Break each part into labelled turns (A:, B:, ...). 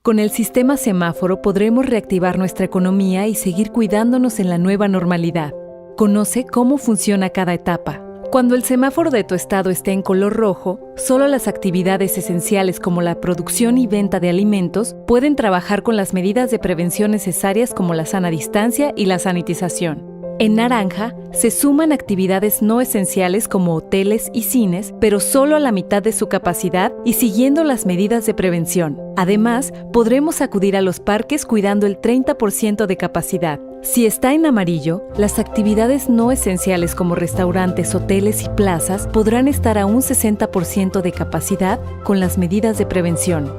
A: Con el sistema semáforo podremos reactivar nuestra economía y seguir cuidándonos en la nueva normalidad. Conoce cómo funciona cada etapa. Cuando el semáforo de tu estado esté en color rojo, solo las actividades esenciales como la producción y venta de alimentos pueden trabajar con las medidas de prevención necesarias como la sana distancia y la sanitización. En naranja, se suman actividades no esenciales como hoteles y cines, pero solo a la mitad de su capacidad y siguiendo las medidas de prevención. Además, podremos acudir a los parques cuidando el 30% de capacidad. Si está en amarillo, las actividades no esenciales como restaurantes, hoteles y plazas podrán estar a un 60% de capacidad con las medidas de prevención.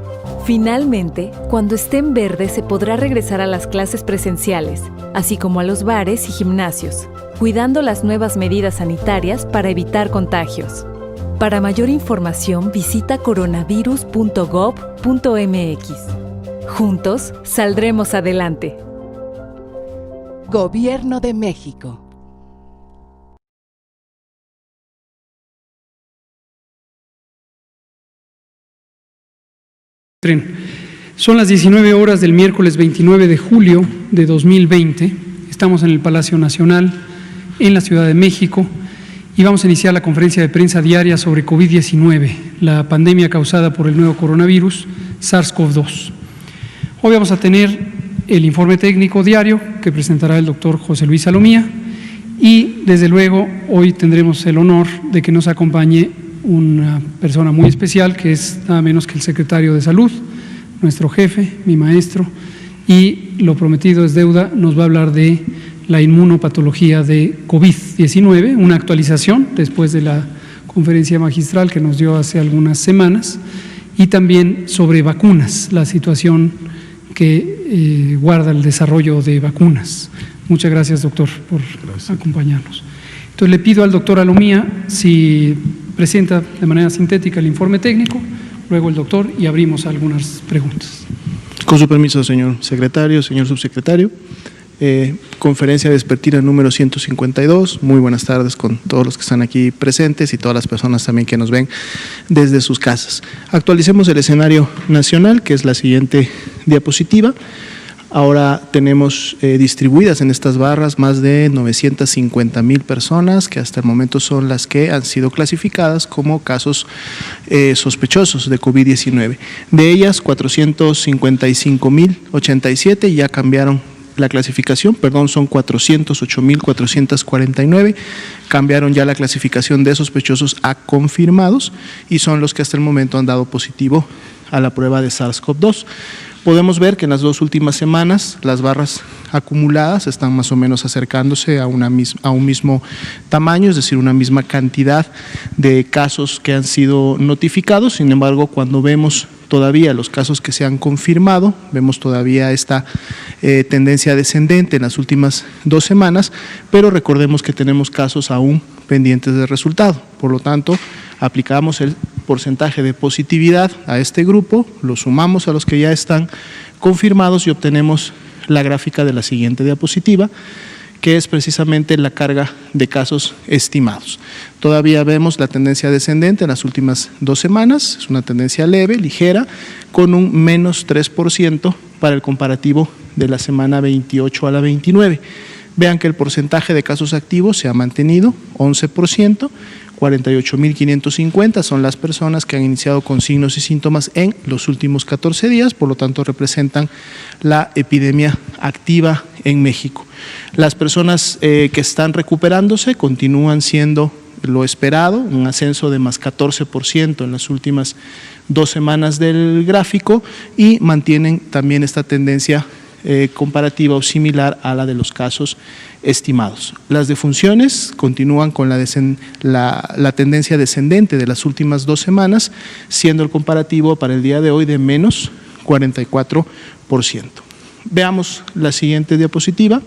A: Finalmente, cuando esté en verde se podrá regresar a las clases presenciales, así como a los bares y gimnasios, cuidando las nuevas medidas sanitarias para evitar contagios. Para mayor información visita coronavirus.gov.mx. Juntos saldremos adelante.
B: Gobierno de México.
C: Son las 19 horas del miércoles 29 de julio de 2020. Estamos en el Palacio Nacional, en la Ciudad de México, y vamos a iniciar la conferencia de prensa diaria sobre COVID-19, la pandemia causada por el nuevo coronavirus SARS-CoV-2. Hoy vamos a tener el informe técnico diario que presentará el doctor José Luis Salomía, y desde luego hoy tendremos el honor de que nos acompañe una persona muy especial, que es nada menos que el secretario de Salud, nuestro jefe, mi maestro, y lo prometido es deuda, nos va a hablar de la inmunopatología de COVID-19, una actualización después de la conferencia magistral que nos dio hace algunas semanas, y también sobre vacunas, la situación que guarda el desarrollo de vacunas. Muchas gracias, doctor, por acompañarnos. Entonces le pido al doctor Salomía si presenta de manera sintética el informe técnico, luego el doctor, y abrimos algunas preguntas.
D: Con su permiso, señor secretario, señor subsecretario. Conferencia vespertina número 152. Muy buenas tardes con todos los que están aquí presentes y todas las personas también que nos ven desde sus casas. Actualicemos el escenario nacional, que es la siguiente diapositiva. Ahora tenemos distribuidas en estas barras más de 950,000 personas, que hasta el momento son las que han sido clasificadas como casos sospechosos de COVID-19. De ellas, 455,087 ya cambiaron la clasificación, son 408,449, cambiaron ya la clasificación de sospechosos a confirmados y son los que hasta el momento han dado positivo a la prueba de SARS-CoV-2. Podemos ver que en las 2 últimas semanas las barras acumuladas están más o menos acercándose a un mismo tamaño, es decir, una misma cantidad de casos que han sido notificados. Sin embargo, cuando vemos todavía los casos que se han confirmado, vemos todavía esta tendencia descendente en las últimas 2 semanas, pero recordemos que tenemos casos aún pendientes de resultado. Por lo tanto, aplicamos el porcentaje de positividad a este grupo, lo sumamos a los que ya están confirmados y obtenemos la gráfica de la siguiente diapositiva, que es precisamente la carga de casos estimados. Todavía vemos la tendencia descendente en las últimas 2 semanas, es una tendencia leve, ligera, con un menos 3% para el comparativo de la semana 28 a la 29. Vean que el porcentaje de casos activos se ha mantenido, 11%, 48,550 son las personas que han iniciado con signos y síntomas en los últimos 14 días, por lo tanto representan la epidemia activa en México. Las personas que están recuperándose continúan siendo lo esperado, un ascenso de más 14% en las últimas 2 semanas del gráfico y mantienen también esta tendencia comparativa o similar a la de los casos estimados. Las defunciones continúan con la tendencia descendente de las últimas 2 semanas, siendo el comparativo para el día de hoy de menos 44%. Veamos la siguiente diapositiva.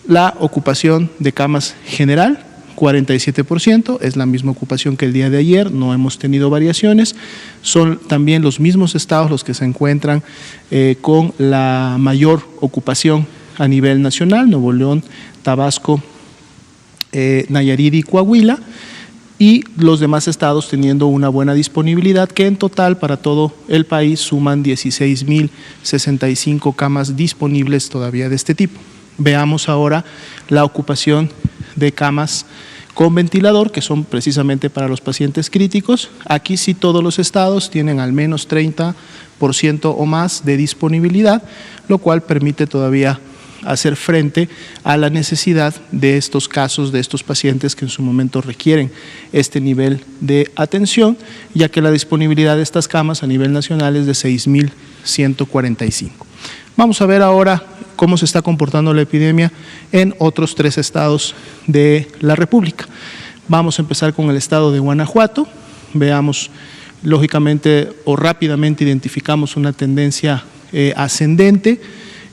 D: La ocupación de camas general, 47%, es la misma ocupación que el día de ayer, no hemos tenido variaciones. Son también los mismos estados los que se encuentran con la mayor ocupación a nivel nacional: Nuevo León, Tabasco, Nayarit y Coahuila. y los demás estados teniendo una buena disponibilidad, que en total para todo el país suman 16.065 camas disponibles todavía de este tipo. Veamos ahora la ocupación de camas con ventilador, que son precisamente para los pacientes críticos. Aquí sí todos los estados tienen al menos 30% o más de disponibilidad, lo cual permite todavía hacer frente a la necesidad de estos casos, de estos pacientes que en su momento requieren este nivel de atención, ya que la disponibilidad de estas camas a nivel nacional es de 6.145. Vamos a ver ahora cómo se está comportando la epidemia en otros 3 estados de la República. Vamos a empezar con el estado de Guanajuato. Veamos, lógicamente o rápidamente identificamos una tendencia ascendente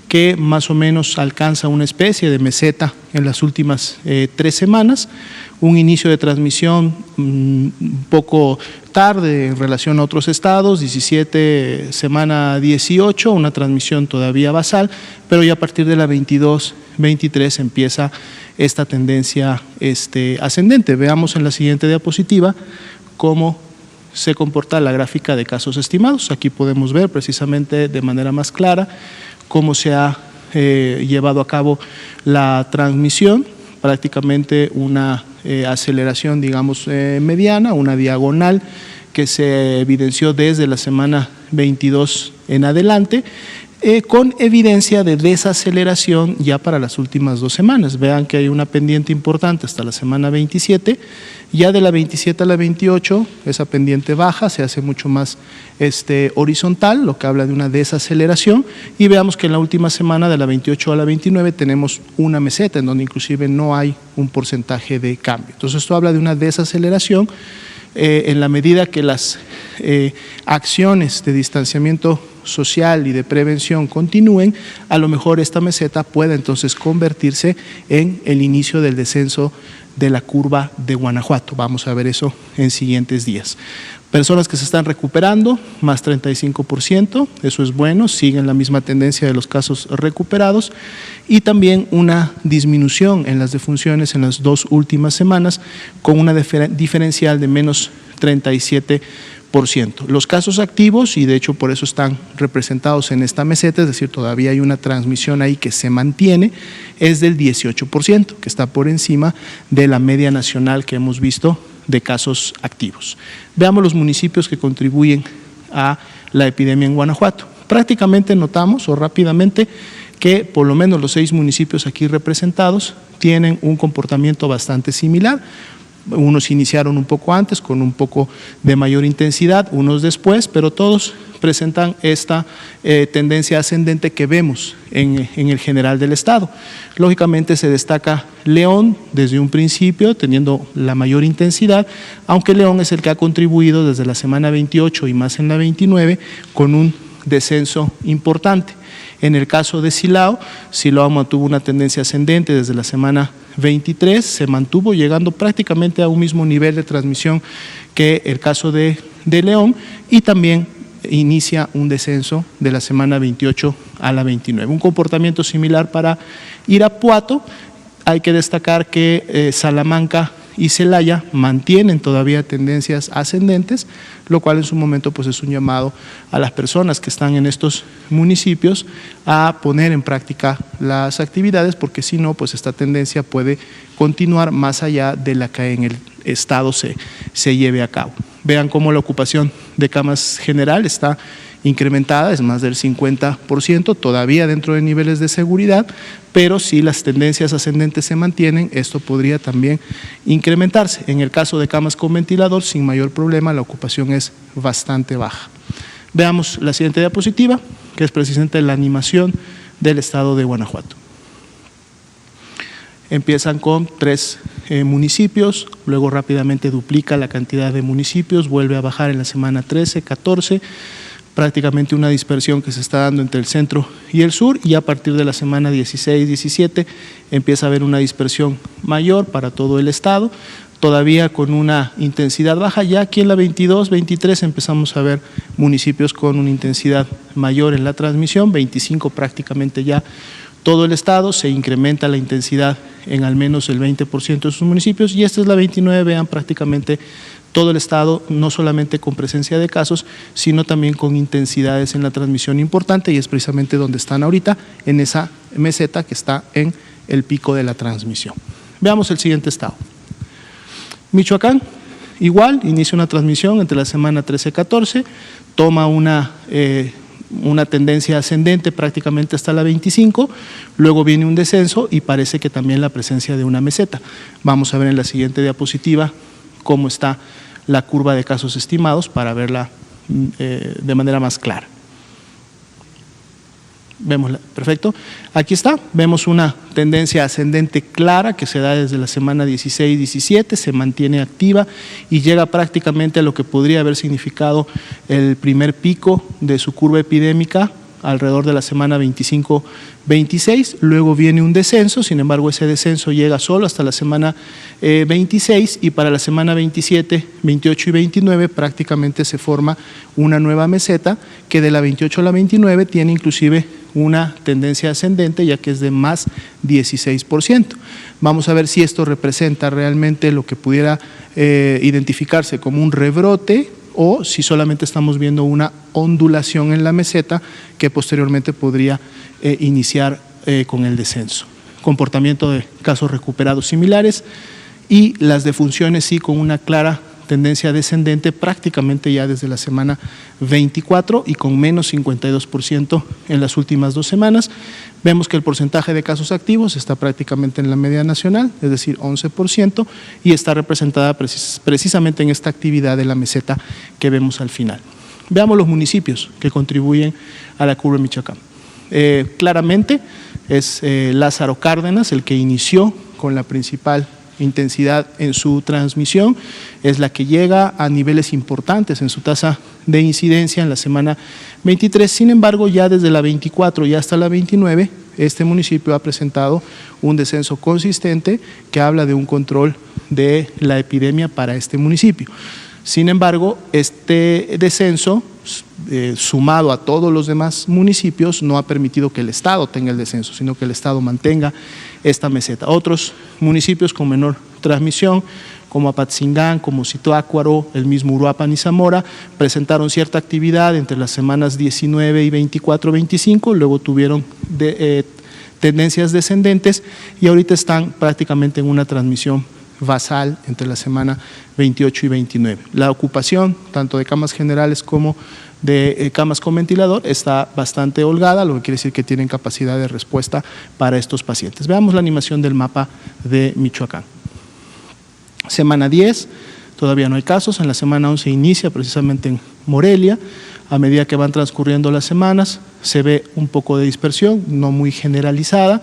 D: que más o menos alcanza una especie de meseta en las últimas 3 semanas, un inicio de transmisión un poco tarde en relación a otros estados, 17, semana 18, una transmisión todavía basal, pero ya a partir de la 22-23 empieza esta tendencia ascendente. Veamos en la siguiente diapositiva cómo se comporta la gráfica de casos estimados. Aquí podemos ver precisamente de manera más clara cómo se ha llevado a cabo la transmisión, prácticamente una aceleración, digamos, mediana, una diagonal que se evidenció desde la semana 22 en adelante, con evidencia de desaceleración ya para las últimas 2 semanas. Vean que hay una pendiente importante hasta la semana 27, ya de la 27 a la 28 esa pendiente baja, se hace mucho más horizontal, lo que habla de una desaceleración, y veamos que en la última semana de la 28 a la 29 tenemos una meseta en donde inclusive no hay un porcentaje de cambio. Entonces esto habla de una desaceleración en la medida que las acciones de distanciamiento social y de prevención continúen, a lo mejor esta meseta pueda entonces convertirse en el inicio del descenso de la curva de Guanajuato. Vamos a ver eso en siguientes días. Personas que se están recuperando, más 35%, eso es bueno, siguen la misma tendencia de los casos recuperados, y también una disminución en las defunciones en las 2 últimas semanas, con una diferencial de menos 37%. Los casos activos, y de hecho por eso están representados en esta meseta, es decir, todavía hay una transmisión ahí que se mantiene, es del 18%, que está por encima de la media nacional que hemos visto de casos activos. Veamos los municipios que contribuyen a la epidemia en Guanajuato. Prácticamente notamos, o rápidamente, que por lo menos los 6 municipios aquí representados tienen un comportamiento bastante similar. Unos iniciaron un poco antes, con un poco de mayor intensidad, unos después, pero todos presentan esta tendencia ascendente que vemos en el general del estado. Lógicamente se destaca León desde un principio, teniendo la mayor intensidad, aunque León es el que ha contribuido desde la semana 28 y más en la 29 con un descenso importante. En el caso de Silao, Silao mantuvo una tendencia ascendente desde la semana 23, se mantuvo llegando prácticamente a un mismo nivel de transmisión que el caso de León, y también inicia un descenso de la semana 28 a la 29. Un comportamiento similar para Irapuato. Hay que destacar que Salamanca y Celaya mantienen todavía tendencias ascendentes, lo cual en su momento pues es un llamado a las personas que están en estos municipios a poner en práctica las actividades, porque si no, pues esta tendencia puede continuar más allá de la que en el estado se lleve a cabo. Vean cómo la ocupación de camas general está incrementada, es más del 50%, todavía dentro de niveles de seguridad, pero si las tendencias ascendentes se mantienen, esto podría también incrementarse. En el caso de camas con ventilador, sin mayor problema, la ocupación es bastante baja. Veamos la siguiente diapositiva, que es precisamente la animación del estado de Guanajuato. Empiezan con 3 municipios, luego rápidamente duplica la cantidad de municipios, vuelve a bajar en la semana 13, 14, prácticamente una dispersión que se está dando entre el centro y el sur, y a partir de la semana 16, 17 empieza a haber una dispersión mayor para todo el estado, todavía con una intensidad baja. Ya aquí en la 22, 23 empezamos a ver municipios con una intensidad mayor en la transmisión, 25 prácticamente ya todo el estado, se incrementa la intensidad en al menos el 20% de sus municipios, y esta es la 29, vean prácticamente todo el estado, no solamente con presencia de casos, sino también con intensidades en la transmisión importante, y es precisamente donde están ahorita, en esa meseta que está en el pico de la transmisión. Veamos el siguiente estado. Michoacán, igual, inicia una transmisión entre la semana 13-14, toma una tendencia ascendente prácticamente hasta la 25, luego viene un descenso y parece que también la presencia de una meseta. Vamos a ver en la siguiente diapositiva cómo está la curva de casos estimados para verla de manera más clara. Vemos, perfecto. Aquí está, vemos una tendencia ascendente clara que se da desde la semana 16-17, se mantiene activa y llega prácticamente a lo que podría haber significado el primer pico de su curva epidémica alrededor de la semana 25-26, luego viene un descenso, sin embargo ese descenso llega solo hasta la semana 26 y para la semana 27, 28 y 29 prácticamente se forma una nueva meseta que de la 28 a la 29 tiene inclusive una tendencia ascendente ya que es de más 16%. Vamos a ver si esto representa realmente lo que pudiera identificarse como un rebrote o si solamente estamos viendo una ondulación en la meseta que posteriormente podría iniciar con el descenso. Comportamiento de casos recuperados similares y las defunciones sí con una clara tendencia descendente prácticamente ya desde la semana 24 y con menos 52% en las últimas 2 semanas. Vemos que el porcentaje de casos activos está prácticamente en la media nacional, es decir, 11%, y está representada precisamente en esta actividad de la meseta que vemos al final. Veamos los municipios que contribuyen a la curva de Michoacán. Claramente es Lázaro Cárdenas el que inició con la principal intensidad en su transmisión, es la que llega a niveles importantes en su tasa de incidencia en la semana 23, sin embargo ya desde la 24 y hasta la 29 este municipio ha presentado un descenso consistente que habla de un control de la epidemia para este municipio. Sin embargo, este descenso sumado a todos los demás municipios no ha permitido que el estado tenga el descenso, sino que el estado mantenga esta meseta. Otros municipios con menor transmisión, como Apatzingán, como Zitácuaro, el mismo Uruapan y Zamora, presentaron cierta actividad entre las semanas 19 y 24-25, luego tuvieron tendencias descendentes y ahorita están prácticamente en una transmisión basal entre la semana 28 y 29. La ocupación, tanto de camas generales como de camas con ventilador, está bastante holgada, lo que quiere decir que tienen capacidad de respuesta para estos pacientes. Veamos la animación del mapa de Michoacán. Semana 10, todavía no hay casos, en la semana 11 inicia precisamente en Morelia, a medida que van transcurriendo las semanas se ve un poco de dispersión, no muy generalizada,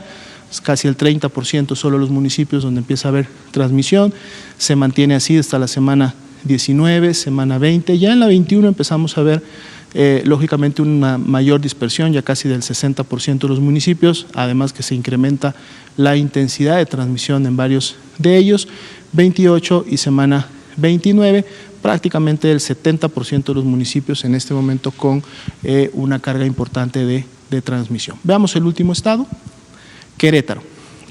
D: es casi el 30% solo los municipios donde empieza a haber transmisión, se mantiene así hasta la semana 19, semana 20, ya en la 21 empezamos a ver lógicamente una mayor dispersión, ya casi del 60% de los municipios, además que se incrementa la intensidad de transmisión en varios de ellos, 28 y semana 29, prácticamente el 70% de los municipios en este momento con una carga importante de transmisión. Veamos el último estado. Querétaro.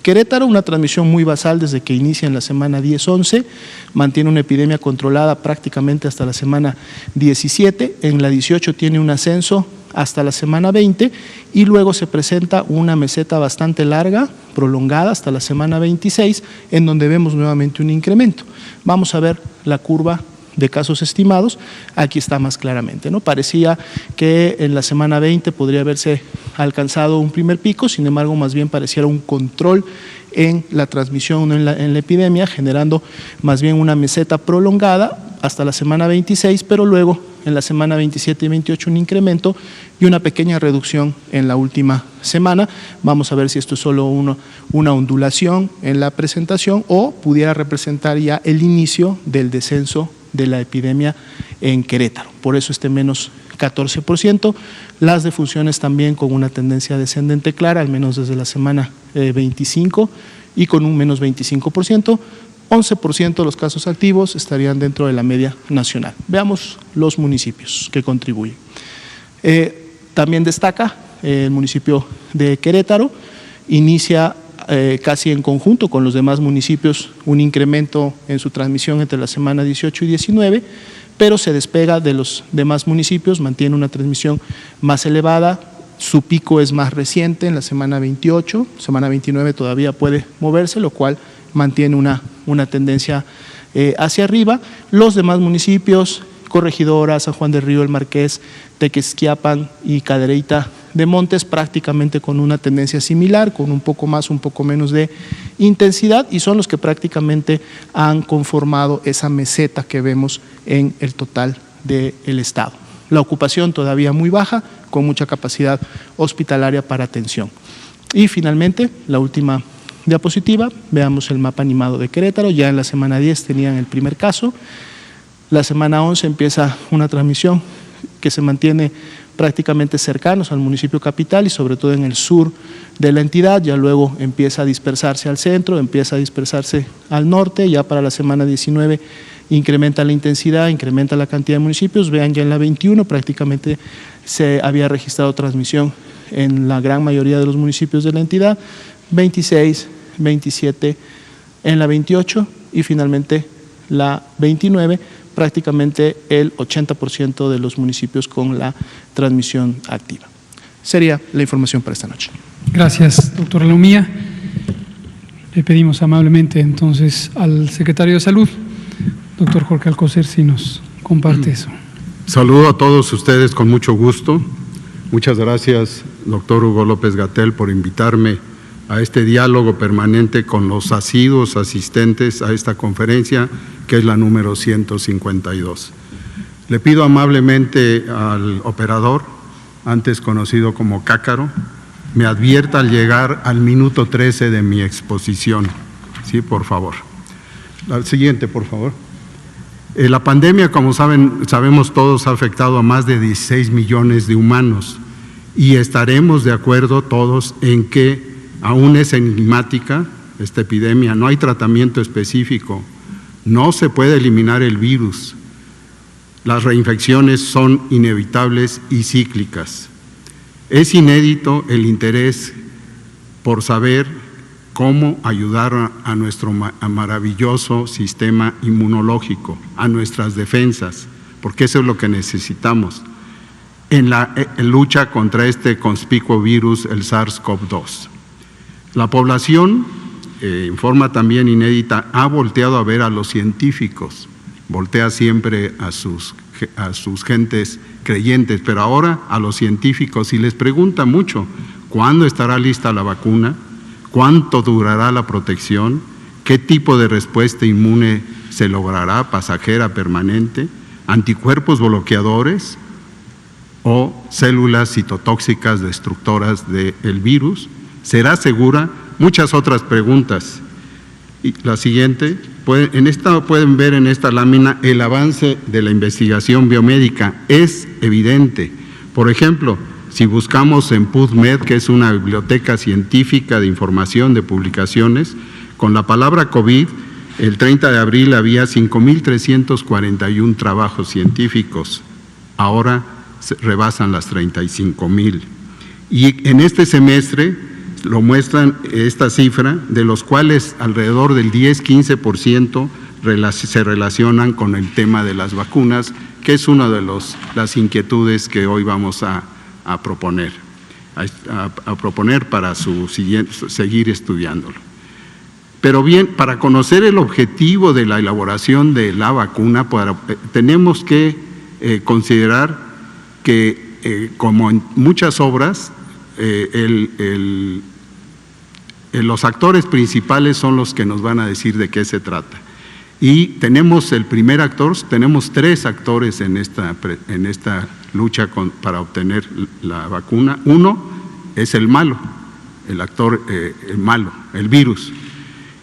D: Querétaro, una transmisión muy basal desde que inicia en la semana 10-11, mantiene una epidemia controlada prácticamente hasta la semana 17, en la 18 tiene un ascenso hasta la semana 20 y luego se presenta una meseta bastante larga, prolongada hasta la semana 26, en donde vemos nuevamente un incremento. Vamos a ver la curva de casos estimados, aquí está más claramente, ¿no? Parecía que en la semana 20 podría haberse alcanzado un primer pico, sin embargo más bien pareciera un control en la transmisión, en la epidemia, generando más bien una meseta prolongada hasta la semana 26, pero luego en la semana 27 y 28 un incremento y una pequeña reducción en la última semana. Vamos a ver si esto es solo una ondulación en la presentación o pudiera representar ya el inicio del descenso de la epidemia en Querétaro. Por eso este menos 14%. Las defunciones también con una tendencia descendente clara, al menos desde la semana 25 y con un menos 25%. 11% de los casos activos estarían dentro de la media nacional. Veamos los municipios que contribuyen. También destaca el municipio de Querétaro, inicia casi en conjunto con los demás municipios un incremento en su transmisión entre la semana 18 y 19, pero se despega de los demás municipios, mantiene una transmisión más elevada. Su pico es más reciente, en la semana 28, semana 29 todavía puede moverse, lo cual mantiene una tendencia hacia arriba. Los demás municipios, Corregidora, San Juan del Río, El Marqués, Tequisquiapan y Cadereyta de Montes, prácticamente con una tendencia similar, con un poco más, un poco menos de intensidad, y son los que prácticamente han conformado esa meseta que vemos en el total del estado. La ocupación todavía muy baja, con mucha capacidad hospitalaria para atención. Y finalmente, la última diapositiva, veamos el mapa animado de Querétaro. Ya en la semana 10 tenían el primer caso. La semana 11 empieza una transmisión que se mantiene prácticamente cercanos al municipio capital y sobre todo en el sur de la entidad. Ya luego empieza a dispersarse al centro, empieza a dispersarse al norte. Ya para la semana 19 incrementa la intensidad, incrementa la cantidad de municipios. Vean, ya en la 21 prácticamente se había registrado transmisión en la gran mayoría de los municipios de la entidad, 26, 27 en la 28 y finalmente la 29, prácticamente el 80% de los municipios con la transmisión activa. Sería la información para esta noche.
C: Gracias, doctora Lumía. Le pedimos amablemente entonces al secretario de Salud, doctor Jorge Alcocer, si nos comparte eso.
B: Saludo a todos ustedes con mucho gusto. Muchas gracias, doctor Hugo López-Gatell, por invitarme a este diálogo permanente con los asiduos asistentes a esta conferencia, que es la número 152. Le pido amablemente al operador, antes conocido como Cácaro, me advierta al llegar al minuto 13 de mi exposición. Sí, por favor. La siguiente, por favor. La pandemia, como sabemos todos, ha afectado a más de 16 millones de humanos y estaremos de acuerdo todos en que aún es enigmática esta epidemia, no hay tratamiento específico, no se puede eliminar el virus, las reinfecciones son inevitables y cíclicas. Es inédito el interés por saber cómo ayudar a nuestro maravilloso sistema inmunológico, a nuestras defensas, porque eso es lo que necesitamos en la lucha contra este conspicuo virus, el SARS-CoV-2. La población, en forma también inédita, ha volteado a ver a los científicos, voltea siempre a sus gentes creyentes, pero ahora a los científicos, y les pregunta mucho, ¿cuándo estará lista la vacuna? ¿Cuánto durará la protección? ¿Qué tipo de respuesta inmune se logrará, pasajera, permanente? ¿Anticuerpos bloqueadores o células citotóxicas destructoras del virus? ¿Será segura? Muchas otras preguntas. Y la siguiente, pueden ver en esta lámina el avance de la investigación biomédica. Es evidente. Por ejemplo, si buscamos en PubMed, que es una biblioteca científica de información de publicaciones, con la palabra COVID, el 30 de abril había 5,341 trabajos científicos, ahora rebasan las 35,000. Y en este semestre lo muestran esta cifra, de los cuales alrededor del 10-15% se relacionan con el tema de las vacunas, que es una de las inquietudes que hoy vamos a proponer para seguir estudiándolo. Pero bien, para conocer el objetivo de la elaboración de la vacuna, tenemos que considerar que, como en muchas obras, los actores principales son los que nos van a decir de qué se trata. Y tenemos el primer actor, tenemos 3 actores en esta lucha para obtener la vacuna. Uno es el malo, el actor malo, el virus,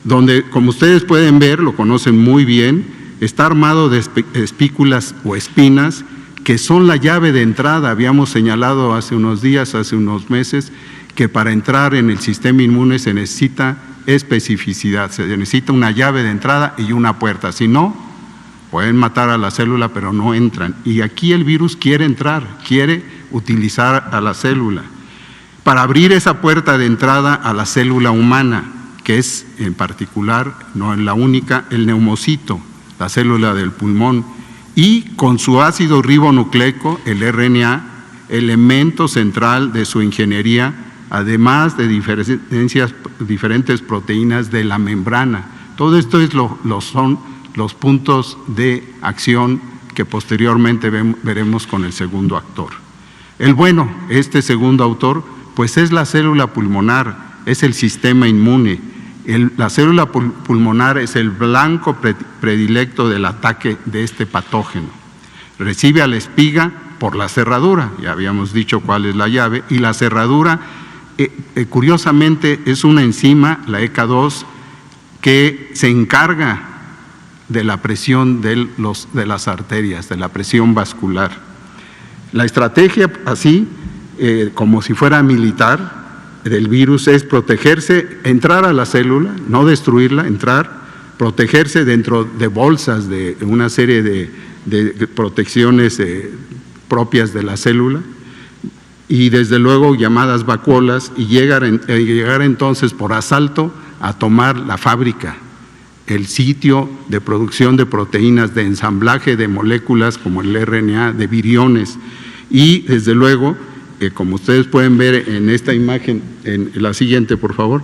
B: donde, como ustedes pueden ver, lo conocen muy bien, está armado de espículas o espinas que son la llave de entrada. Habíamos señalado hace unos días, hace unos meses, que para entrar en el sistema inmune se necesita especificidad, se necesita una llave de entrada y una puerta, si no, pueden matar a la célula pero no entran. Y aquí el virus quiere entrar, quiere utilizar a la célula. para abrir esa puerta de entrada a la célula humana, que es en particular, no en la única, el neumocito, la célula del pulmón, y con su ácido ribonucleico, el RNA, elemento central de su ingeniería, además de diferentes proteínas de la membrana. Todo esto son los puntos de acción que posteriormente veremos con el segundo actor. Este segundo autor, pues es la célula pulmonar, es el sistema inmune. La célula pulmonar es el blanco predilecto del ataque de este patógeno. Recibe a la espiga por la cerradura, ya habíamos dicho cuál es la llave, y la cerradura, curiosamente, es una enzima, la ECA2, que se encarga de la presión de las arterias, de la presión vascular. La estrategia, así, como si fuera militar, del virus es protegerse, entrar a la célula, no destruirla, entrar, protegerse dentro de bolsas de una serie de protecciones propias de la célula y desde luego llamadas vacuolas y llegar entonces por asalto a tomar la fábrica, el sitio de producción de proteínas, de ensamblaje de moléculas como el RNA, de viriones y desde luego, como ustedes pueden ver en esta imagen, en la siguiente por favor,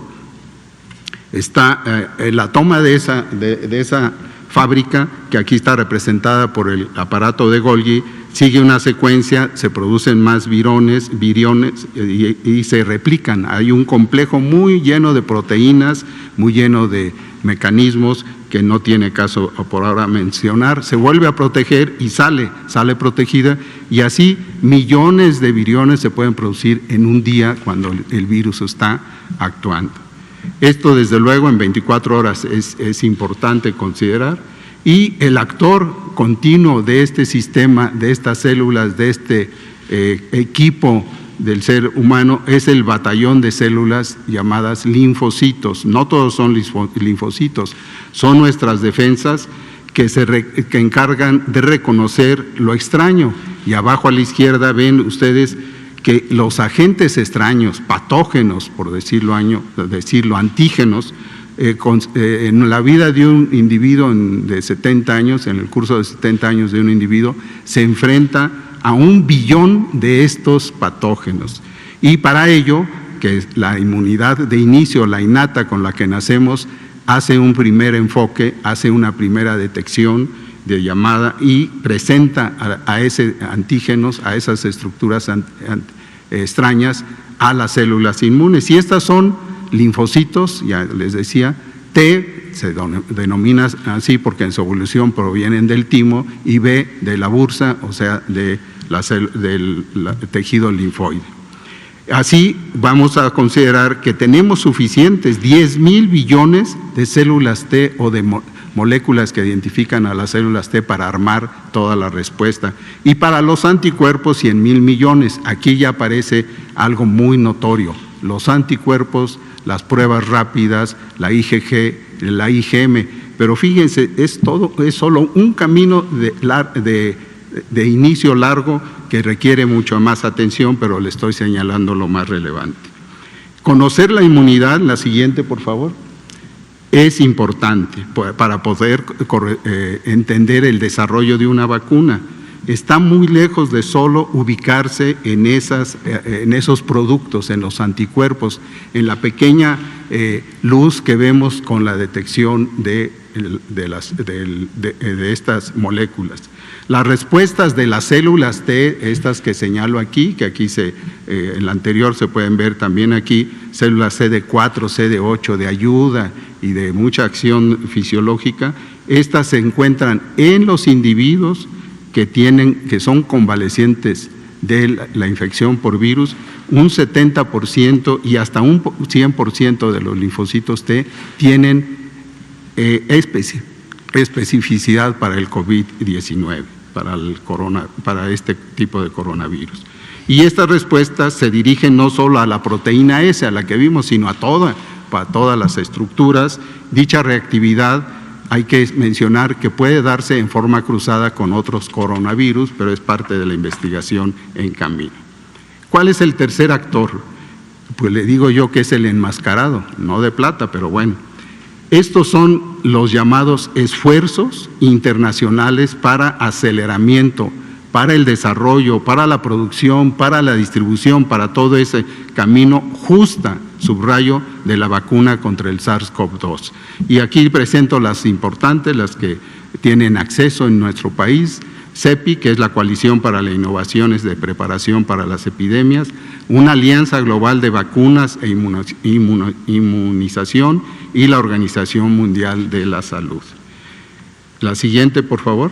B: está la toma de esa fábrica que aquí está representada por el aparato de Golgi, sigue una secuencia, se producen más viriones y se replican. Hay un complejo muy lleno de proteínas, muy lleno de mecanismos que no tiene caso por ahora mencionar, se vuelve a proteger y sale protegida y así millones de viriones se pueden producir en un día cuando el virus está actuando. Esto desde luego en 24 horas es importante considerar y el actor continuo de este sistema, de estas células, de este equipo del ser humano es el batallón de células llamadas linfocitos. No todos son linfocitos, son nuestras defensas que encargan de reconocer lo extraño. Y abajo a la izquierda ven ustedes que los agentes extraños, patógenos, por decirlo antígenos, en la vida de un individuo de 70 años, en el curso de 70 años de un individuo, se enfrenta a 1 billón de estos patógenos. Y para ello, que la inmunidad de inicio, la innata con la que nacemos, hace un primer enfoque, hace una primera detección de llamada y presenta a ese antígenos, a esas estructuras extrañas, a las células inmunes. Y estas son linfocitos, ya les decía, T se denomina así porque en su evolución provienen del timo y B de la bursa, o sea, del tejido linfoide. Así vamos a considerar que tenemos suficientes 10,000 billones de células T o de moléculas que identifican a las células T para armar toda la respuesta. Y para los anticuerpos 100,000 millones. Aquí ya aparece algo muy notorio. Los anticuerpos, las pruebas rápidas, la IgG, la IgM, pero fíjense, es solo un camino de inicio largo que requiere mucho más atención, pero le estoy señalando lo más relevante. Conocer la inmunidad, la siguiente por favor, es importante para poder entender el desarrollo de una vacuna. Está muy lejos de solo ubicarse en esos productos, en los anticuerpos, en la pequeña luz que vemos con la detección de estas moléculas. Las respuestas de las células T, estas que señalo aquí, que aquí en la anterior se pueden ver también aquí, células CD4, CD8 de ayuda y de mucha acción fisiológica, estas se encuentran en los individuos que son convalecientes de la infección por virus, un 70% y hasta un 100% de los linfocitos T tienen especificidad para el COVID-19, para este tipo de coronavirus. Y estas respuestas se dirigen no solo a la proteína S, a la que vimos, sino para todas las estructuras. Dicha reactividad hay que mencionar que puede darse en forma cruzada con otros coronavirus, pero es parte de la investigación en camino. ¿Cuál es el tercer actor? pues le digo yo que es el enmascarado, no de plata, pero bueno. Estos son los llamados esfuerzos internacionales para aceleramiento, para el desarrollo, para la producción, para la distribución, para todo ese camino justa, subrayo, de la vacuna contra el SARS-CoV-2. Y aquí presento las importantes, las que tienen acceso en nuestro país. CEPI, que es la Coalición para las Innovaciones de Preparación para las Epidemias, una alianza global de vacunas e inmunización y la Organización Mundial de la Salud. La siguiente, por favor.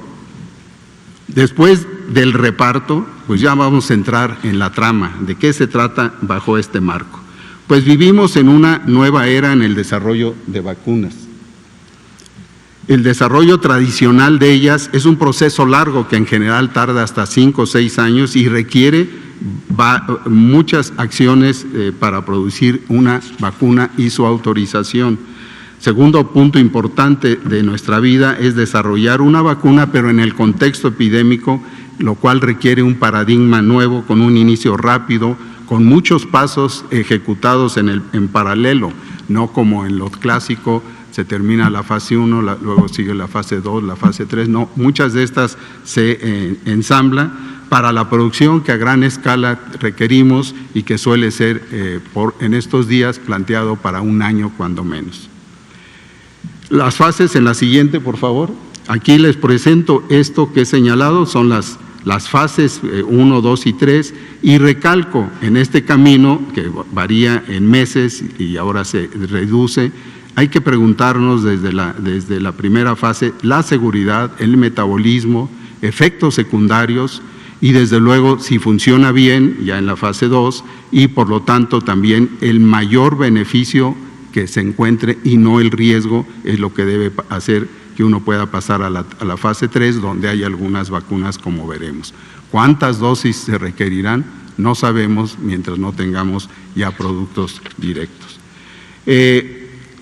B: Después del reparto, pues ya vamos a entrar en la trama. ¿De qué se trata bajo este marco? Pues vivimos en una nueva era en el desarrollo de vacunas. El desarrollo tradicional de ellas es un proceso largo que en general tarda hasta 5 o 6 años y requiere muchas acciones para producir una vacuna y su autorización. Segundo punto importante de nuestra vida es desarrollar una vacuna, pero en el contexto epidémico, lo cual requiere un paradigma nuevo con un inicio rápido, con muchos pasos ejecutados en paralelo, no como en lo clásico. Se termina la fase 1, luego sigue la fase 2, la fase 3, no, muchas de estas se ensamblan para la producción que a gran escala requerimos y que suele ser en estos días planteado para un año cuando menos. Las fases en la siguiente, por favor. Aquí les presento esto que he señalado, son las fases 1, 2 y 3, y recalco en este camino, que varía en meses y ahora se reduce. Hay que preguntarnos desde la primera fase la seguridad, el metabolismo, efectos secundarios y desde luego si funciona bien ya en la fase 2 y por lo tanto también el mayor beneficio que se encuentre y no el riesgo es lo que debe hacer que uno pueda pasar a la fase 3 donde hay algunas vacunas como veremos. ¿Cuántas dosis se requerirán? No sabemos mientras no tengamos ya productos directos.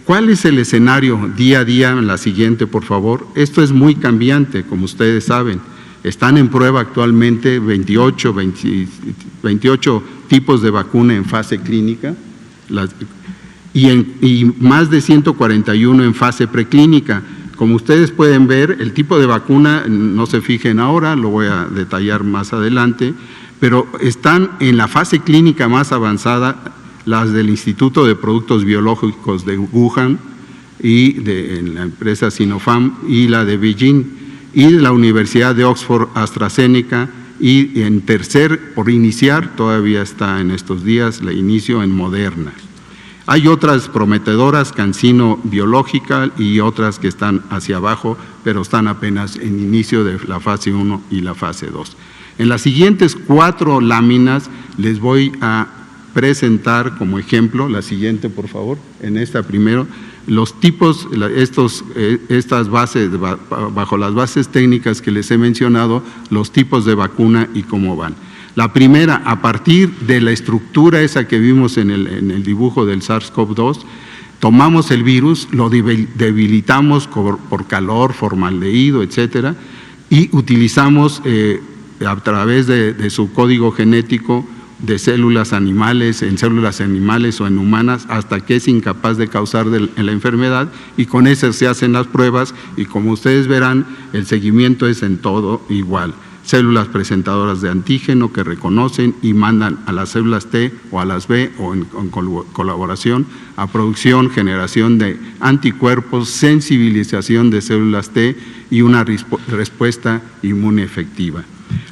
B: ¿Cuál es el escenario día a día? En la siguiente, por favor. Esto es muy cambiante, como ustedes saben. Están en prueba actualmente 28 tipos de vacuna en fase clínica y más de 141 en fase preclínica. Como ustedes pueden ver, el tipo de vacuna, no se fijen ahora, lo voy a detallar más adelante, pero están en la fase clínica más avanzada las del Instituto de Productos Biológicos de Wuhan y de la empresa Sinopharm y la de Beijing y de la Universidad de Oxford AstraZeneca y en tercer, por iniciar, todavía está en estos días, la inicio en Moderna. Hay otras prometedoras, CanSino Biológica y otras que están hacia abajo, pero están apenas en inicio de la fase 1 y la fase 2. En las siguientes 4 láminas les voy a presentar como ejemplo, la siguiente por favor, en esta primero, los tipos, estas bases, bajo las bases técnicas que les he mencionado, los tipos de vacuna y cómo van. La primera, a partir de la estructura esa que vimos en el dibujo del SARS-CoV-2, tomamos el virus, lo debilitamos por calor, formaldehído, etcétera, y utilizamos a través de su código genético de células animales, en células animales o en humanas, hasta que es incapaz de causar la enfermedad, y con eso se hacen las pruebas y como ustedes verán, el seguimiento es en todo igual. Células presentadoras de antígeno que reconocen y mandan a las células T o a las B o en colaboración a producción, generación de anticuerpos, sensibilización de células T y una respuesta inmune efectiva.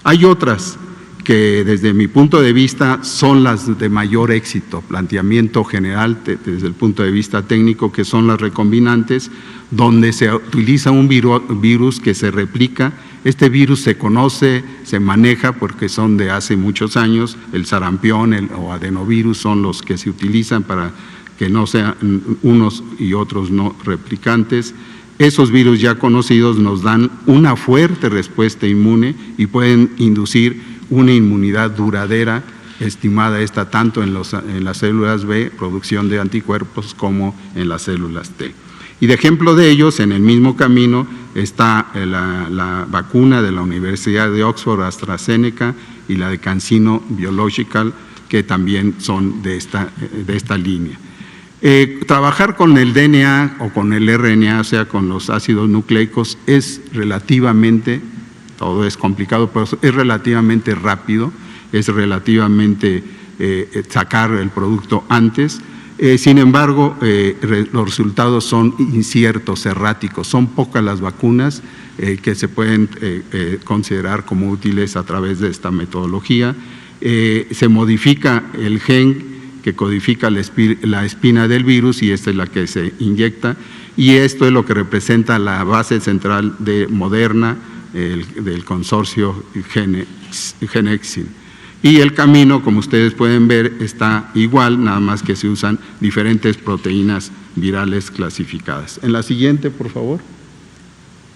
B: Hay otras que desde mi punto de vista son las de mayor éxito, planteamiento general desde el punto de vista técnico, que son las recombinantes, donde se utiliza un virus que se replica. Este virus se conoce, se maneja porque son de hace muchos años, el sarampión o adenovirus son los que se utilizan para que no sean unos y otros no replicantes. Esos virus ya conocidos nos dan una fuerte respuesta inmune y pueden inducir una inmunidad duradera, estimada esta tanto en las células B, producción de anticuerpos, como en las células T. Y de ejemplo de ellos, en el mismo camino, está la vacuna de la Universidad de Oxford AstraZeneca y la de CanSino Biological, que también son de esta línea. Trabajar con el DNA o con el RNA, o sea, con los ácidos nucleicos, es relativamente, todo es complicado, pero es relativamente rápido, es relativamente sacar el producto antes. Sin embargo, los resultados son inciertos, erráticos. Son pocas las vacunas que se pueden considerar como útiles a través de esta metodología. Se modifica el gen que codifica la espina del virus y esta es la que se inyecta, y esto es lo que representa la base central de Moderna, del consorcio Genexin. Y el camino, como ustedes pueden ver, está igual, nada más que se usan diferentes proteínas virales clasificadas. En la siguiente, por favor,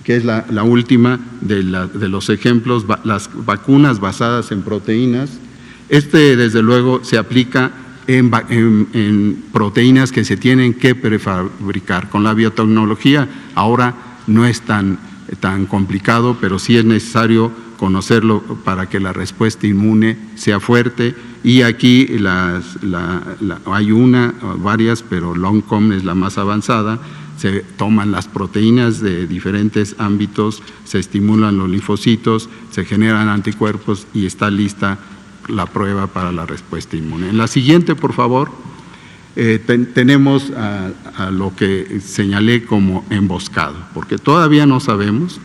B: que es la última de los ejemplos, las vacunas basadas en proteínas. Desde luego, se aplica en proteínas que se tienen que prefabricar. Con la biotecnología ahora no es tan complicado, pero sí es necesario conocerlo para que la respuesta inmune sea fuerte, y aquí hay varias, pero LongCom es la más avanzada. Se toman las proteínas de diferentes ámbitos, se estimulan los linfocitos, se generan anticuerpos y está lista la prueba para la respuesta inmune. En la siguiente, por favor, tenemos a lo que señalé como emboscado, porque todavía no sabemos.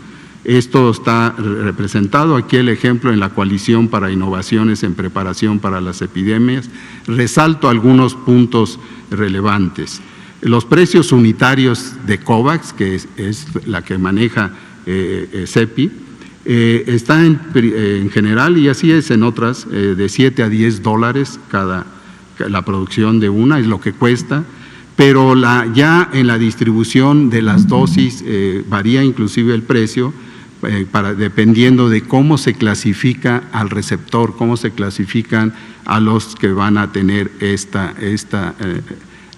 B: Esto está representado aquí el ejemplo en la Coalición para Innovaciones en Preparación para las Epidemias. Resalto algunos puntos relevantes. Los precios unitarios de COVAX, que es la que maneja CEPI, está en general, y así es en otras, de 7 a 10 dólares la producción de una, es lo que cuesta, pero ya en la distribución de las dosis varía inclusive el precio, dependiendo de cómo se clasifica al receptor, cómo se clasifican a los que van a tener esta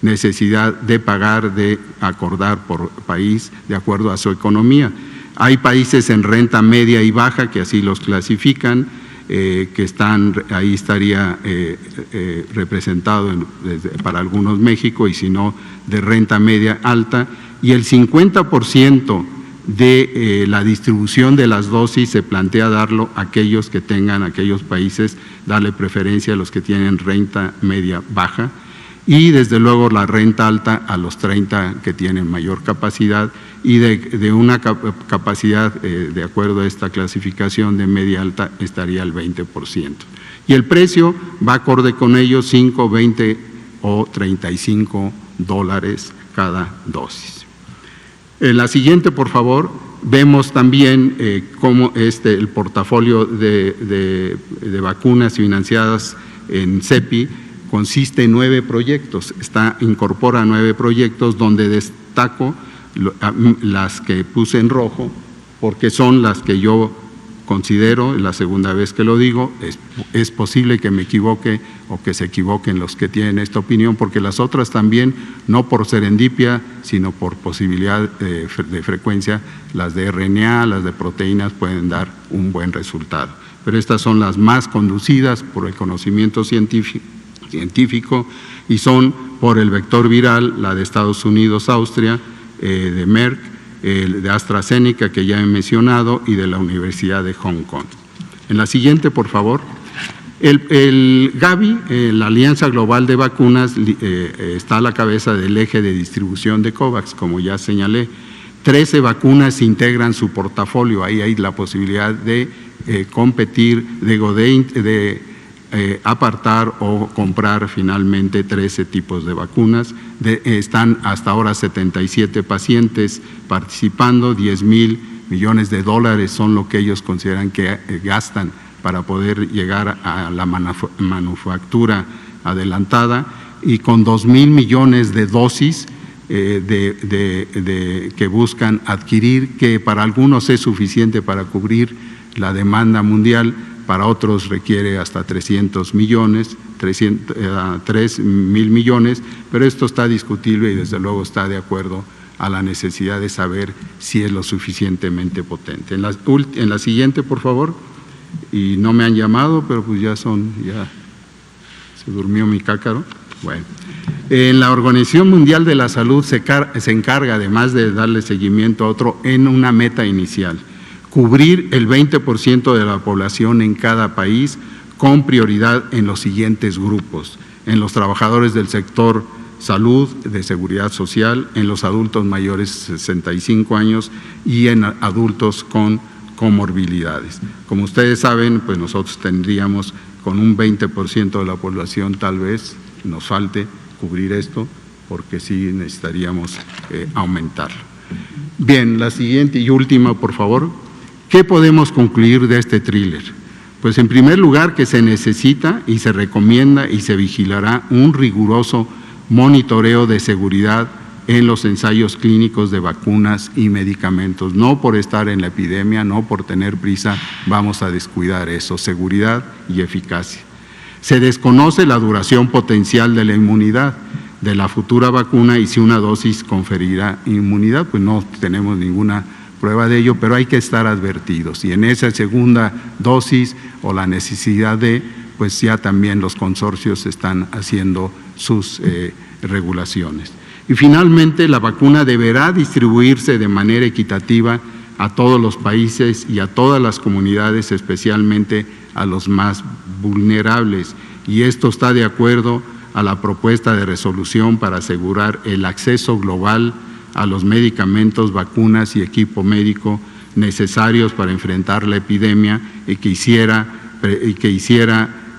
B: necesidad de pagar, de acordar por país de acuerdo a su economía. Hay países en renta media y baja que así los clasifican, ahí estaría representado para algunos México, y si no, de renta media alta, y el 50% de la distribución de las dosis se plantea darlo a aquellos países, darle preferencia a los que tienen renta media baja, y desde luego la renta alta a los 30 que tienen mayor capacidad, y de una capacidad, de acuerdo a esta clasificación de media alta, estaría el 20%. Y el precio va acorde con ello, 5, 20 o 35 dólares cada dosis. En la siguiente, por favor, vemos también cómo el portafolio de vacunas financiadas en CEPI consiste en 9 proyectos, incorpora 9 proyectos, donde destaco las que puse en rojo, porque son las que yo considero, la segunda vez que lo digo, es posible que me equivoque o que se equivoquen los que tienen esta opinión, porque las otras también, no por serendipia, sino por posibilidad de frecuencia, las de RNA, las de proteínas pueden dar un buen resultado. Pero estas son las más conducidas por el conocimiento científico y son por el vector viral, la de Estados Unidos, Austria, de Merck, de AstraZeneca, que ya he mencionado, y de la Universidad de Hong Kong. En la siguiente, por favor. El Gavi, la Alianza Global de Vacunas, está a la cabeza del eje de distribución de COVAX, como ya señalé. 13 vacunas integran su portafolio, ahí hay la posibilidad de competir, de apartar o comprar finalmente 13 tipos de vacunas. Están hasta ahora 77 pacientes participando, 10,000 millones de dólares son lo que ellos consideran que gastan para poder llegar a la manufactura adelantada, y con 2,000 millones de dosis que buscan adquirir, que para algunos es suficiente para cubrir la demanda mundial, para otros requiere hasta 300 millones, 3,000 millones, pero esto está discutible y desde luego está de acuerdo a la necesidad de saber si es lo suficientemente potente. En la siguiente, por favor, y no me han llamado, pero pues ya ¿Se durmió mi cácaro? Bueno. En la Organización Mundial de la Salud se encarga, además de darle seguimiento a otro, en una meta inicial, cubrir el 20% de la población en cada país con prioridad en los siguientes grupos: en los trabajadores del sector salud, de seguridad social, en los adultos mayores de 65 años y en adultos con comorbilidades. Como ustedes saben, pues nosotros tendríamos con un 20% de la población, tal vez nos falte cubrir esto, porque sí necesitaríamos aumentarlo. Bien, la siguiente y última, por favor. ¿Qué podemos concluir de este thriller? Pues en primer lugar que se necesita y se recomienda y se vigilará un riguroso monitoreo de seguridad en los ensayos clínicos de vacunas y medicamentos. No por estar en la epidemia, no por tener prisa, vamos a descuidar eso, seguridad y eficacia. Se desconoce la duración potencial de la inmunidad de la futura vacuna y si una dosis conferirá inmunidad, pues no tenemos ninguna prueba de ello, pero hay que estar advertidos. Y en esa segunda dosis o la necesidad de, pues ya también los consorcios están haciendo sus regulaciones. Y finalmente, la vacuna deberá distribuirse de manera equitativa a todos los países y a todas las comunidades, especialmente a los más vulnerables. Y esto está de acuerdo a la propuesta de resolución para asegurar el acceso global a los medicamentos, vacunas y equipo médico necesarios para enfrentar la epidemia y que hiciera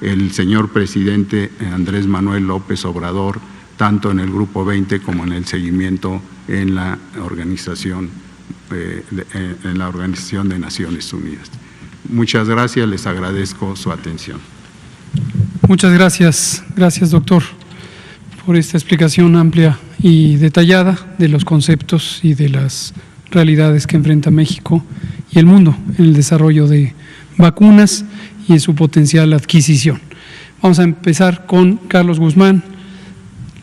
B: el señor presidente Andrés Manuel López Obrador, tanto en el Grupo 20 como en el seguimiento en la Organización de Naciones Unidas. Muchas gracias, les agradezco su atención.
C: Muchas gracias, doctor, por esta explicación amplia y detallada de los conceptos y de las realidades que enfrenta México y el mundo en el desarrollo de vacunas y en su potencial adquisición. Vamos a empezar con Carlos Guzmán,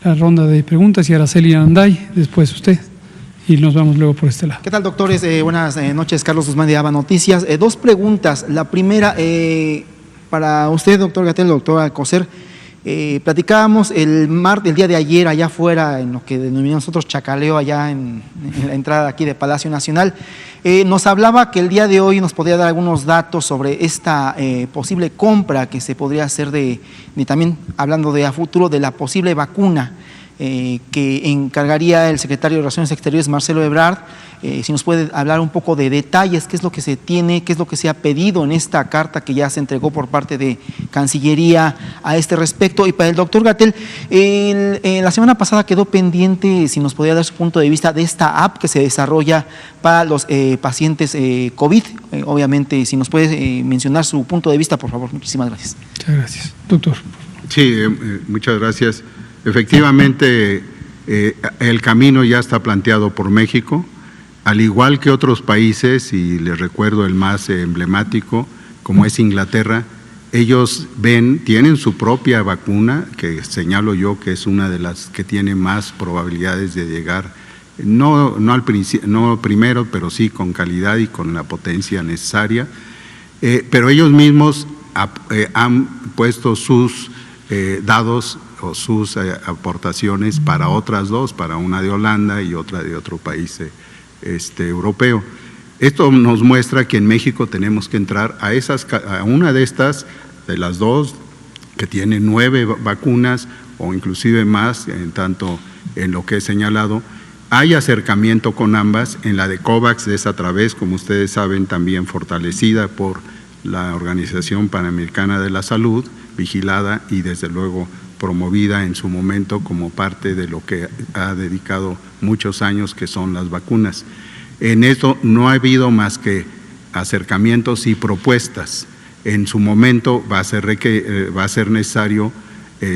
C: la ronda de preguntas, y Araceli Anday, después usted, y nos vamos luego por este lado.
E: ¿Qué tal, doctores? Buenas noches, Carlos Guzmán de ABA Noticias. Dos preguntas. La primera, para usted, doctor Gatell, doctor Alcocer, platicábamos el día de ayer allá afuera, en lo que denominamos nosotros chacaleo, allá en la entrada aquí de Palacio Nacional. Nos hablaba que el día de hoy nos podría dar algunos datos sobre esta posible compra que se podría hacer también hablando de a futuro, de la posible vacuna que encargaría el secretario de Relaciones Exteriores, Marcelo Ebrard. Si nos puede hablar un poco de detalles, qué es lo que se tiene, qué es lo que se ha pedido en esta carta que ya se entregó por parte de Cancillería a este respecto. Y para el doctor Gatell, la semana pasada quedó pendiente, si nos podría dar su punto de vista de esta app que se desarrolla para los pacientes COVID. Obviamente, si nos puede mencionar su punto de vista, por favor. Muchísimas gracias.
C: Muchas gracias. Doctor.
B: Sí, muchas gracias. Efectivamente, el camino ya está planteado por México, al igual que otros países, y les recuerdo el más emblemático, como es Inglaterra. Ellos tienen su propia vacuna, que señalo yo que es una de las que tiene más probabilidades de llegar, no primero, pero sí con calidad y con la potencia necesaria, pero ellos mismos han puesto sus dados o sus aportaciones para otras dos, para una de Holanda y otra de otro país europeo. Esto nos muestra que en México tenemos que entrar a una de estas, de las dos, que tiene 9 vacunas o inclusive más, en tanto en lo que he señalado. Hay acercamiento con ambas. En la de COVAX es a través, como ustedes saben, también fortalecida por la Organización Panamericana de la Salud, vigilada y desde luego promovida en su momento como parte de lo que ha dedicado muchos años, que son las vacunas. En esto no ha habido más que acercamientos y propuestas. En su momento va a ser necesario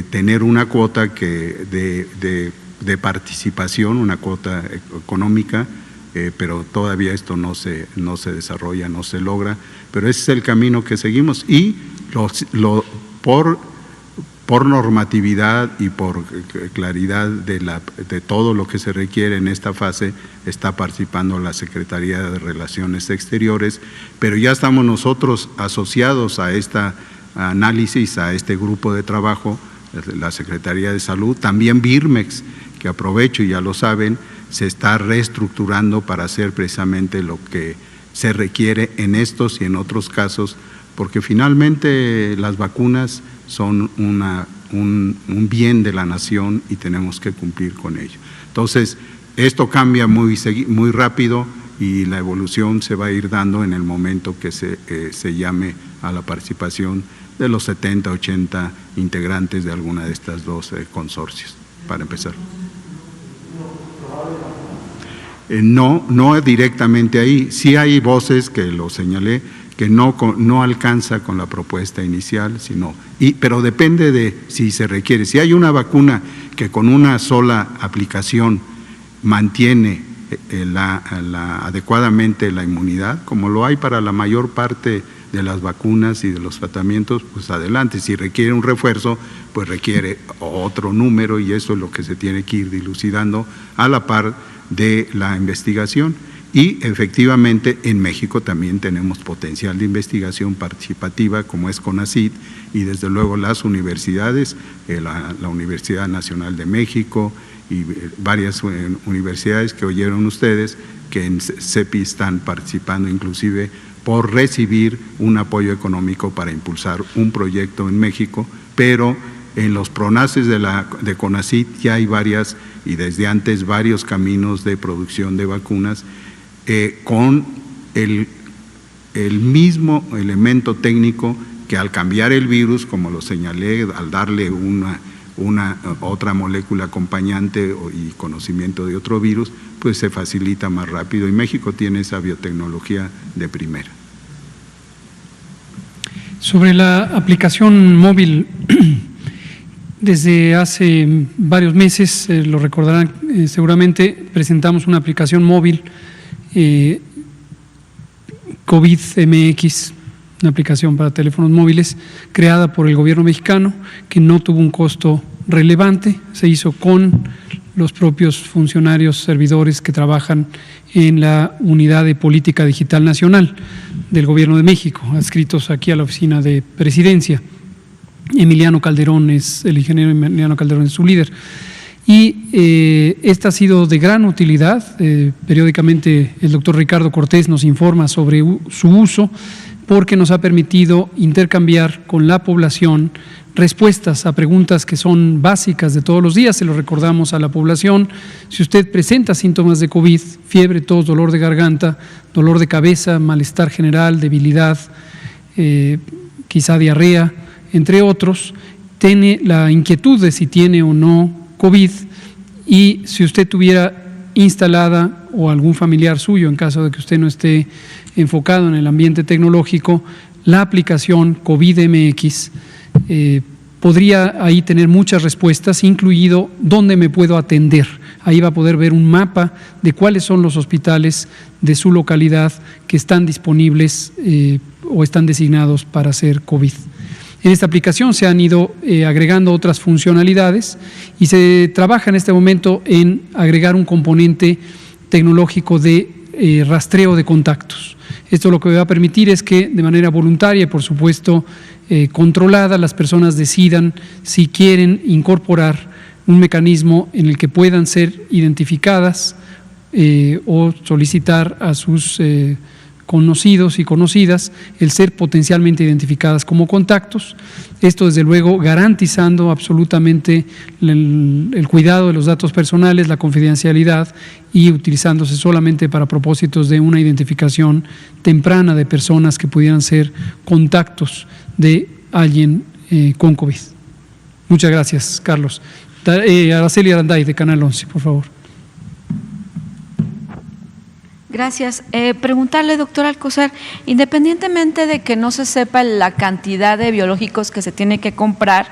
B: tener una cuota de participación, una cuota económica, pero todavía esto no se desarrolla, no se logra, pero ese es el camino que seguimos y por normatividad y por claridad de todo lo que se requiere en esta fase, está participando la Secretaría de Relaciones Exteriores, pero ya estamos nosotros asociados a este análisis, a este grupo de trabajo, la Secretaría de Salud, también Birmex, que aprovecho y ya lo saben, se está reestructurando para hacer precisamente lo que se requiere en estos y en otros casos, porque finalmente las vacunas son un bien de la nación y tenemos que cumplir con ello. Entonces, esto cambia muy rápido y la evolución se va a ir dando en el momento que se llame a la participación de los 70, 80 integrantes de alguna de estas dos consorcios, para empezar. No directamente ahí, sí hay voces que lo señalé, que no alcanza con la propuesta inicial, pero depende de si se requiere. Si hay una vacuna que con una sola aplicación mantiene adecuadamente la inmunidad, como lo hay para la mayor parte de las vacunas y de los tratamientos, pues adelante. Si requiere un refuerzo, pues requiere otro número y eso es lo que se tiene que ir dilucidando a la par de la investigación. Y efectivamente en México también tenemos potencial de investigación participativa como es CONACYT y desde luego las universidades, la Universidad Nacional de México y varias universidades que oyeron ustedes que en CEPI están participando inclusive por recibir un apoyo económico para impulsar un proyecto en México, pero en los PRONACES de CONACYT ya hay varias y desde antes varios caminos de producción de vacunas con el mismo elemento técnico que al cambiar el virus, como lo señalé, al darle otra molécula acompañante y conocimiento de otro virus, pues se facilita más rápido y México tiene esa biotecnología de primera.
C: Sobre la aplicación móvil, desde hace varios meses, lo recordarán seguramente, presentamos una aplicación móvil COVID MX, una aplicación para teléfonos móviles creada por el gobierno mexicano que no tuvo un costo relevante, se hizo con los propios funcionarios servidores que trabajan en la Unidad de Política Digital Nacional del Gobierno de México, adscritos aquí a la Oficina de Presidencia. Emiliano Calderón el ingeniero Emiliano Calderón es su líder. Y esta ha sido de gran utilidad. Periódicamente el doctor Ricardo Cortés nos informa sobre su uso porque nos ha permitido intercambiar con la población respuestas a preguntas que son básicas de todos los días. Se lo recordamos a la población: si usted presenta síntomas de COVID, fiebre, tos, dolor de garganta, dolor de cabeza, malestar general, debilidad, quizá diarrea, entre otros, tiene la inquietud de si tiene o no COVID, y si usted tuviera instalada o algún familiar suyo, en caso de que usted no esté enfocado en el ambiente tecnológico, la aplicación COVID MX, podría ahí tener muchas respuestas, incluido dónde me puedo atender. Ahí va a poder ver un mapa de cuáles son los hospitales de su localidad que están disponibles o están designados para hacer COVID. En esta aplicación se han ido agregando otras funcionalidades y se trabaja en este momento en agregar un componente tecnológico de rastreo de contactos. Esto lo que va a permitir es que de manera voluntaria y por supuesto controlada las personas decidan si quieren incorporar un mecanismo en el que puedan ser identificadas o solicitar a sus conocidos y conocidas el ser potencialmente identificadas como contactos. Esto desde luego garantizando absolutamente el cuidado de los datos personales, la confidencialidad y utilizándose solamente para propósitos de una identificación temprana de personas que pudieran ser contactos de alguien con COVID. Muchas gracias, Carlos. Araceli Aranday, de Canal 11, por favor.
F: Gracias. Preguntarle, doctor Alcocer, independientemente de que no se sepa la cantidad de biológicos que se tiene que comprar,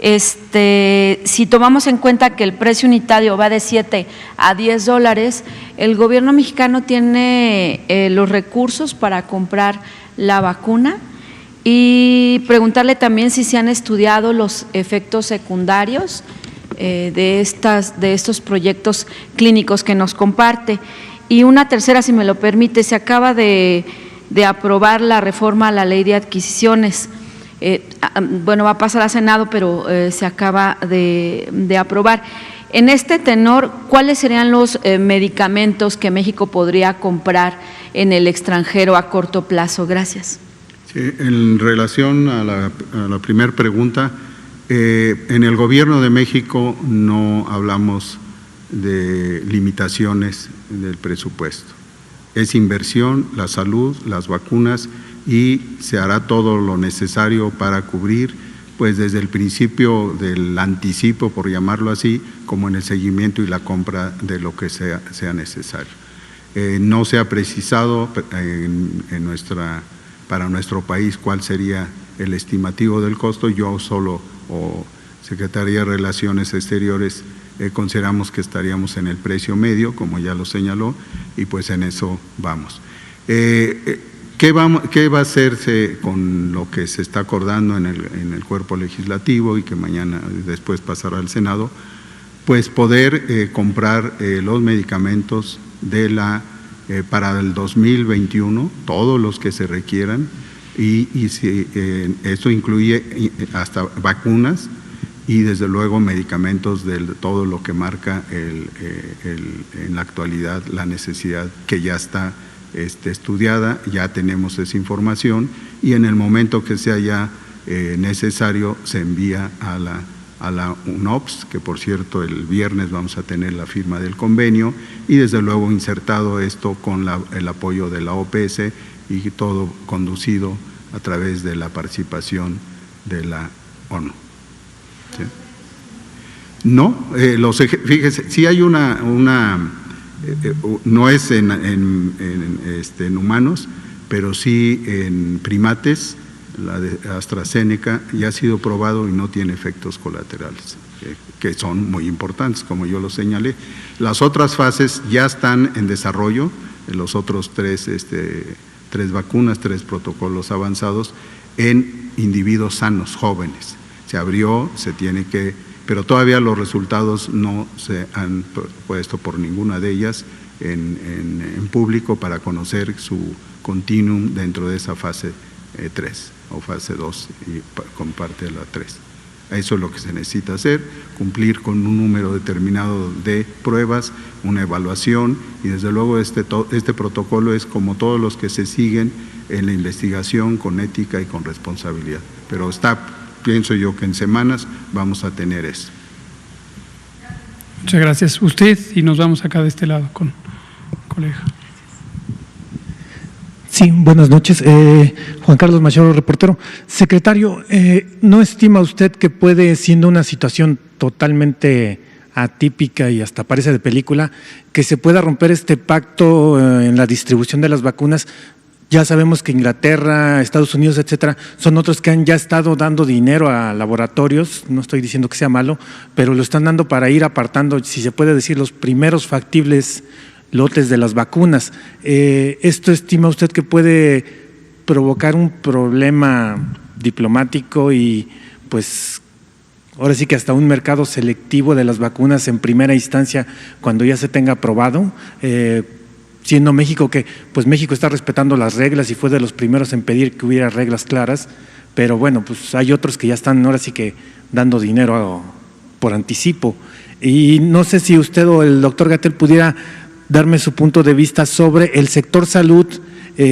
F: si tomamos en cuenta que el precio unitario va de $7 a $10, ¿el gobierno mexicano tiene los recursos para comprar la vacuna? Y preguntarle también si se han estudiado los efectos secundarios de estos proyectos clínicos que nos comparte. Y una tercera, si me lo permite, se acaba de aprobar la reforma a la ley de adquisiciones. bueno, va a pasar a Senado, pero se acaba de aprobar. En este tenor, ¿cuáles serían los medicamentos que México podría comprar en el extranjero a corto plazo? Gracias.
B: Sí, en relación a la primera pregunta, en el Gobierno de México no hablamos de limitaciones del presupuesto. Es inversión, la salud, las vacunas, y se hará todo lo necesario para cubrir, pues desde el principio del anticipo, por llamarlo así, como en el seguimiento y la compra de lo que sea necesario. No se ha precisado para nuestro país cuál sería el estimativo del costo. Yo solo, o Secretaría de Relaciones Exteriores, consideramos que estaríamos en el precio medio, como ya lo señaló, y pues en eso vamos. ¿Qué va a hacerse con lo que se está acordando en el cuerpo legislativo y que después pasará al Senado? Pues poder comprar los medicamentos para el 2021, todos los que se requieran, y esto incluye hasta vacunas y desde luego medicamentos de todo lo que marca en la actualidad la necesidad, que ya está estudiada, ya tenemos esa información, y en el momento que sea ya necesario se envía a la UNOPS, que por cierto el viernes vamos a tener la firma del convenio, y desde luego insertado esto con el apoyo de la OPS, y todo conducido a través de la participación de la ONU. ¿Sí? No, fíjese, sí hay no es en humanos, pero sí en primates. La de AstraZeneca ya ha sido probado y no tiene efectos colaterales, que son muy importantes, como yo lo señalé. Las otras fases ya están en desarrollo, los otros tres vacunas, 3 protocolos avanzados en individuos sanos, jóvenes. Se abrió, pero todavía los resultados no se han puesto por ninguna de ellas en público para conocer su continuum dentro de esa fase 3 o fase 2 y con parte de la 3. Eso es lo que se necesita hacer, cumplir con un número determinado de pruebas, una evaluación, y desde luego este protocolo es como todos los que se siguen en la investigación con ética y con responsabilidad. Pero pienso yo que en semanas vamos a tener eso.
C: Muchas gracias. Usted, y nos vamos acá de este lado con el colega.
G: Sí, buenas noches. Juan Carlos Machado, reportero. Secretario, ¿no estima usted que puede, siendo una situación totalmente atípica y hasta parece de película, que se pueda romper este pacto en la distribución de las vacunas? Ya sabemos que Inglaterra, Estados Unidos, etcétera, son otros que han ya estado dando dinero a laboratorios, no estoy diciendo que sea malo, pero lo están dando para ir apartando, si se puede decir, los primeros factibles lotes de las vacunas. ¿Esto estima usted que puede provocar un problema diplomático y pues ahora sí que hasta un mercado selectivo de las vacunas en primera instancia cuando ya se tenga aprobado? Siendo México que pues México está respetando las reglas y fue de los primeros en pedir que hubiera reglas claras, pero bueno, pues hay otros que ya están ahora sí que dando dinero por anticipo. Y no sé si usted o el doctor Gatell pudiera darme su punto de vista sobre el sector salud,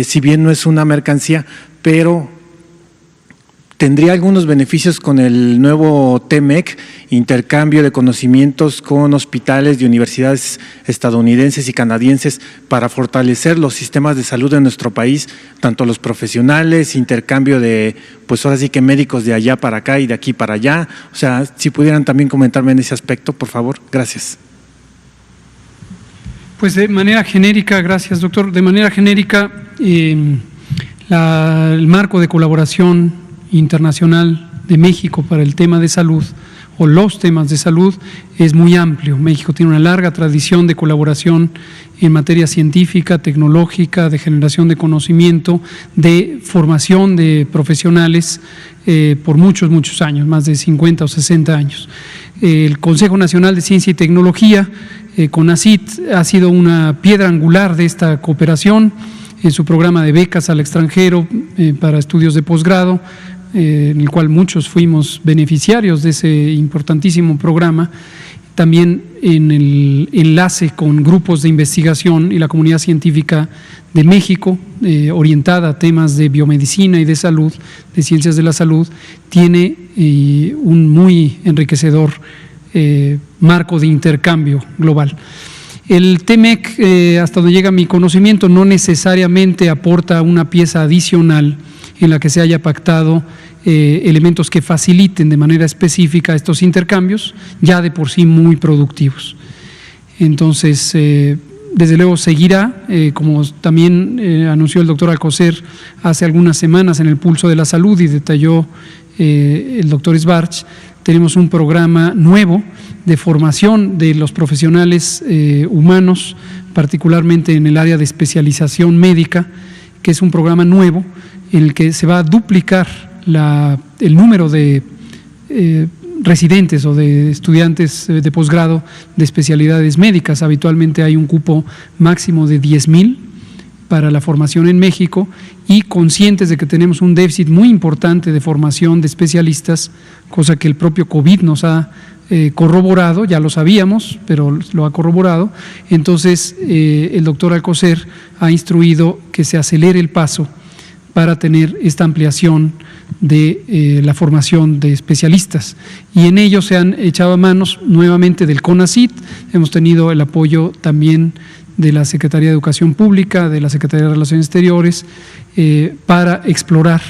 G: si bien no es una mercancía, pero tendría algunos beneficios con el nuevo TEMEC, intercambio de conocimientos con hospitales y universidades estadounidenses y canadienses para fortalecer los sistemas de salud de nuestro país, tanto los profesionales, intercambio de, pues ahora sí que médicos de allá para acá y de aquí para allá. O sea, si pudieran también comentarme en ese aspecto, por favor. Gracias.
C: Pues de manera genérica, gracias doctor, de manera genérica, el marco de colaboración internacional de México para el tema de salud o los temas de salud es muy amplio. México tiene una larga tradición de colaboración en materia científica, tecnológica, de generación de conocimiento, de formación de profesionales por muchos años, más de 50 o 60 años. El Consejo Nacional de Ciencia y Tecnología, CONACYT, ha sido una piedra angular de esta cooperación en su programa de becas al extranjero para estudios de posgrado, en el cual muchos fuimos beneficiarios de ese importantísimo programa, también en el enlace con grupos de investigación y la comunidad científica de México, orientada a temas de biomedicina y de salud, de ciencias de la salud, tiene un muy enriquecedor marco de intercambio global. El TEMEC, hasta donde llega mi conocimiento, no necesariamente aporta una pieza adicional en la que se haya pactado elementos que faciliten de manera específica estos intercambios, ya de por sí muy productivos. Entonces, desde luego seguirá, como también anunció el doctor Alcocer hace algunas semanas en el Pulso de la Salud y detalló el doctor Sbarch, tenemos un programa nuevo de formación de los profesionales humanos, particularmente en el área de especialización médica, que es un programa nuevo en el que se va a duplicar el número de residentes o de estudiantes de posgrado de especialidades médicas. Habitualmente hay un cupo máximo de 10,000 para la formación en México, y conscientes de que tenemos un déficit muy importante de formación de especialistas, cosa que el propio COVID nos ha corroborado, ya lo sabíamos, pero lo ha corroborado. Entonces, el doctor Alcocer ha instruido que se acelere el paso para tener esta ampliación de la formación de especialistas, y en ello se han echado a manos nuevamente del CONACYT. Hemos tenido el apoyo también de la Secretaría de Educación Pública, de la Secretaría de Relaciones Exteriores, para explorar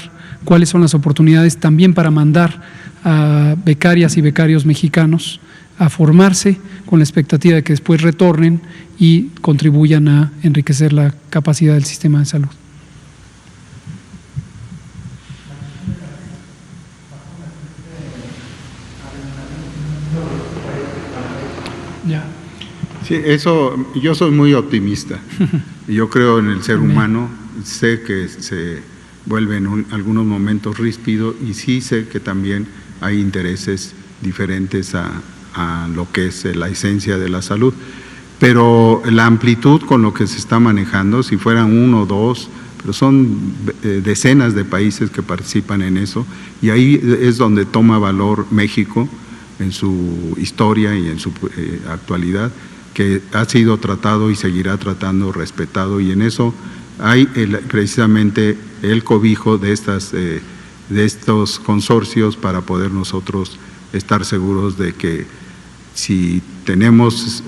C: cuáles son las oportunidades también para mandar a becarias y becarios mexicanos a formarse con la expectativa de que después retornen y contribuyan a enriquecer la capacidad del sistema de salud. Ya.
B: Sí, eso, yo soy muy optimista. Yo creo en el ser humano, sé que se vuelve en algunos momentos ríspido, y sí sé que también hay intereses diferentes a lo que es la esencia de la salud. Pero la amplitud con lo que se está manejando, si fueran 1 o 2, pero son decenas de países que participan en eso, y ahí es donde toma valor México en su historia y en su actualidad, que ha sido tratado y seguirá tratando, respetado, y en eso hay precisamente el cobijo de estos consorcios para poder nosotros estar seguros de que si tenemos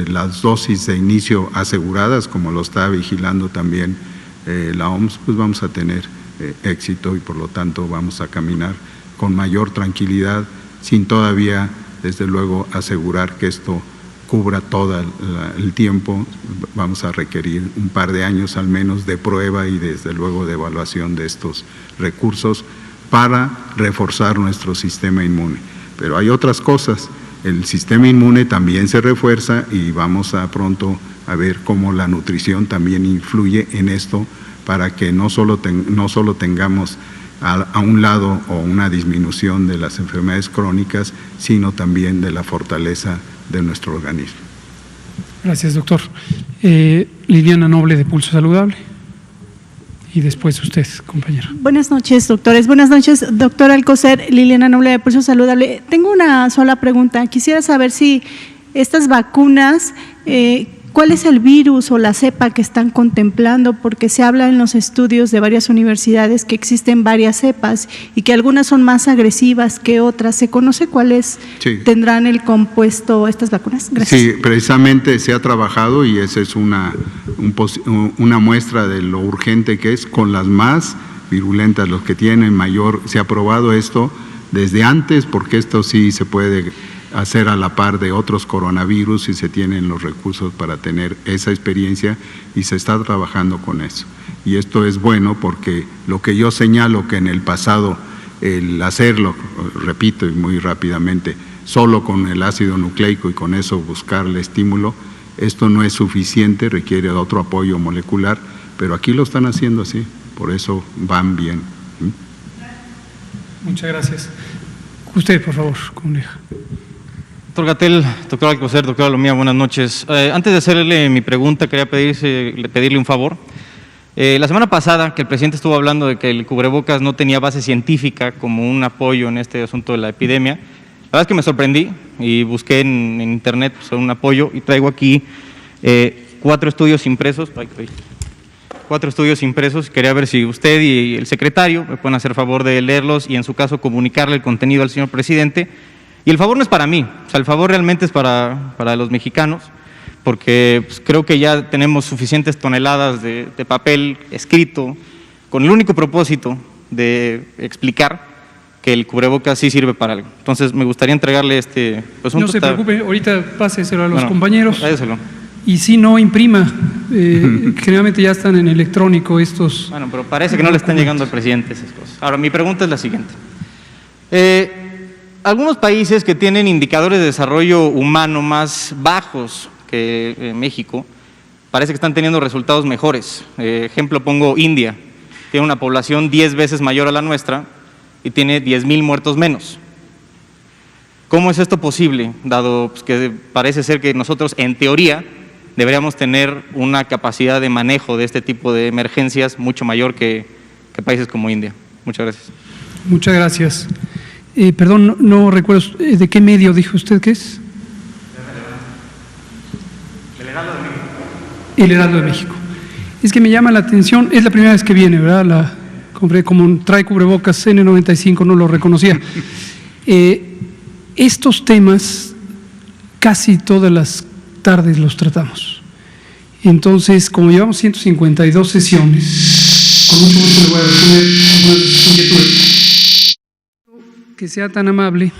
B: las dosis de inicio aseguradas, como lo está vigilando también la OMS, pues vamos a tener éxito, y por lo tanto vamos a caminar con mayor tranquilidad, sin todavía, desde luego, asegurar que esto cubra todo el tiempo. Vamos a requerir un par de años al menos de prueba y desde luego de evaluación de estos recursos para reforzar nuestro sistema inmune. Pero hay otras cosas, el sistema inmune también se refuerza, y vamos a pronto a ver cómo la nutrición también influye en esto, para que no solo tengamos a un lado o una disminución de las enfermedades crónicas, sino también de la fortaleza de nuestro organismo.
C: Gracias, doctor. Liliana Noble, de Pulso Saludable. Y después usted, compañero.
H: Buenas noches, doctores. Buenas noches, doctor Alcocer. Liliana Noble, de Pulso Saludable. Tengo una sola pregunta. Quisiera saber si estas vacunas, ¿cuál es el virus o la cepa que están contemplando? Porque se habla en los estudios de varias universidades que existen varias cepas y que algunas son más agresivas que otras. ¿Se conoce cuáles tendrán el compuesto estas vacunas? Gracias.
B: Sí, precisamente se ha trabajado, y esa es una muestra de lo urgente que es, con las más virulentas, los que tienen mayor. Se ha probado esto desde antes, porque esto sí se puede hacer a la par de otros coronavirus, y se tienen los recursos para tener esa experiencia, y se está trabajando con eso. Y esto es bueno, porque lo que yo señalo que en el pasado el hacerlo, repito y muy rápidamente, solo con el ácido nucleico y con eso buscar el estímulo, esto no es suficiente, requiere de otro apoyo molecular, pero aquí lo están haciendo así, por eso van bien.
C: Muchas gracias. Usted, por favor, coneja.
I: Doctor Gatell, doctor Alcocer, doctora Lomía, buenas noches. Antes de hacerle mi pregunta, quería pedirle un favor. La semana pasada, que el presidente estuvo hablando de que el cubrebocas no tenía base científica como un apoyo en este asunto de la epidemia, la verdad es que me sorprendí y busqué en internet pues, un apoyo y traigo aquí 4 estudios impresos. Quería ver si usted y el secretario me pueden hacer favor de leerlos y en su caso comunicarle el contenido al señor presidente. Y el favor no es para mí, o sea, el favor realmente es para los mexicanos, porque pues, creo que ya tenemos suficientes toneladas de papel escrito con el único propósito de explicar que el cubrebocas sí sirve para algo. Entonces me gustaría entregarle este... Pues,
C: no se preocupe, ahorita páseselo a los
I: bueno,
C: compañeros.
I: Dáselo.
C: Y si no, imprima. Generalmente ya están en electrónico estos...
I: Bueno, pero parece que no le están llegando al presidente esas cosas. Ahora, mi pregunta es la siguiente. Algunos países que tienen indicadores de desarrollo humano más bajos que México, parece que están teniendo resultados mejores. Ejemplo pongo India, tiene una población 10 veces mayor a la nuestra y tiene 10,000 muertos menos. ¿Cómo es esto posible? Dado pues, que parece ser que nosotros, en teoría, deberíamos tener una capacidad de manejo de este tipo de emergencias mucho mayor que países como India. Muchas gracias.
C: Muchas gracias. Perdón, no recuerdo, ¿de qué medio dijo usted que es?
I: El Heraldo de México.
C: El Heraldo de México. Es que me llama la atención, es la primera vez que viene, ¿verdad? Compré como trae cubrebocas N95, no lo reconocía. Estos temas casi todas las tardes los tratamos. Entonces, como llevamos 152 sesiones, con mucho gusto le voy a responder algunas inquietudes. Que sea tan amable,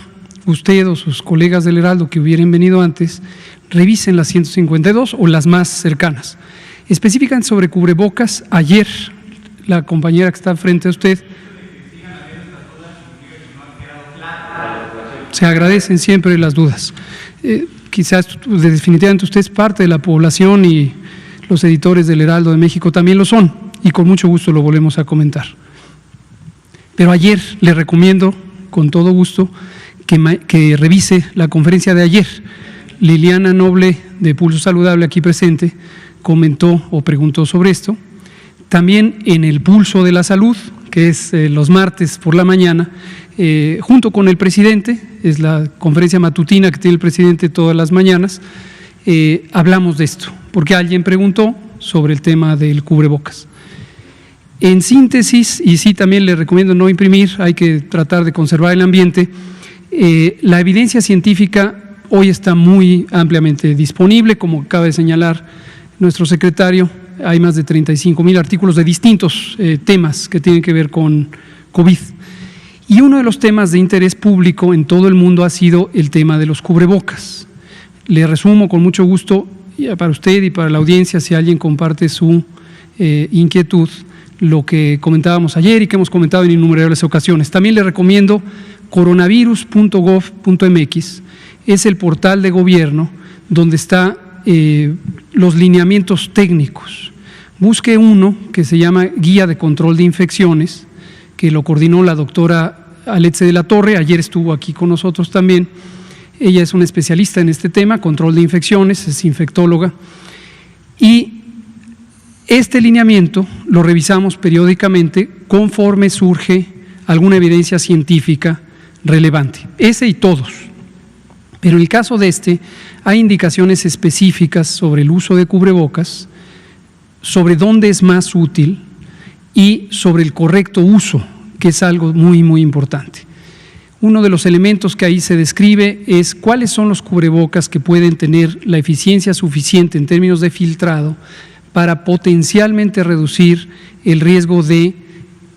C: usted o sus colegas del Heraldo que hubieran venido antes, revisen las 152 o las más cercanas. Específicamente sobre cubrebocas, ayer la compañera que está frente a usted, se agradecen siempre las dudas. Quizás definitivamente usted es parte de la población y los editores del Heraldo de México también lo son y con mucho gusto lo volvemos a comentar. Pero ayer le recomiendo con todo gusto que revise la conferencia de ayer. Liliana Noble de Pulso Saludable aquí presente comentó o preguntó sobre esto. También en el Pulso de la Salud, que es los martes por la mañana, junto con el presidente, es la conferencia matutina que tiene el presidente todas las mañanas, hablamos de esto, porque alguien preguntó sobre el tema del cubrebocas. En síntesis, y sí también le recomiendo no imprimir, hay que tratar de conservar el ambiente, la evidencia científica hoy está muy ampliamente disponible, como acaba de señalar nuestro secretario, hay más de 35,000 artículos de distintos temas que tienen que ver con COVID. Y uno de los temas de interés público en todo el mundo ha sido el tema de los cubrebocas. Le resumo con mucho gusto para usted y para la audiencia, si alguien comparte su inquietud, lo que comentábamos ayer y que hemos comentado en innumerables ocasiones. También le recomiendo coronavirus.gov.mx, es el portal de gobierno donde está los lineamientos técnicos. Busque uno que se llama Guía de Control de Infecciones, que lo coordinó la doctora Aletze de la Torre, ayer estuvo aquí con nosotros también. Ella es una especialista en este tema, control de infecciones, es infectóloga. Y este lineamiento lo revisamos periódicamente conforme surge alguna evidencia científica relevante, ese y todos. Pero en el caso de este, hay indicaciones específicas sobre el uso de cubrebocas, sobre dónde es más útil y sobre el correcto uso, que es algo muy, muy importante. Uno de los elementos que ahí se describe es cuáles son los cubrebocas que pueden tener la eficiencia suficiente en términos de filtrado para potencialmente reducir el riesgo de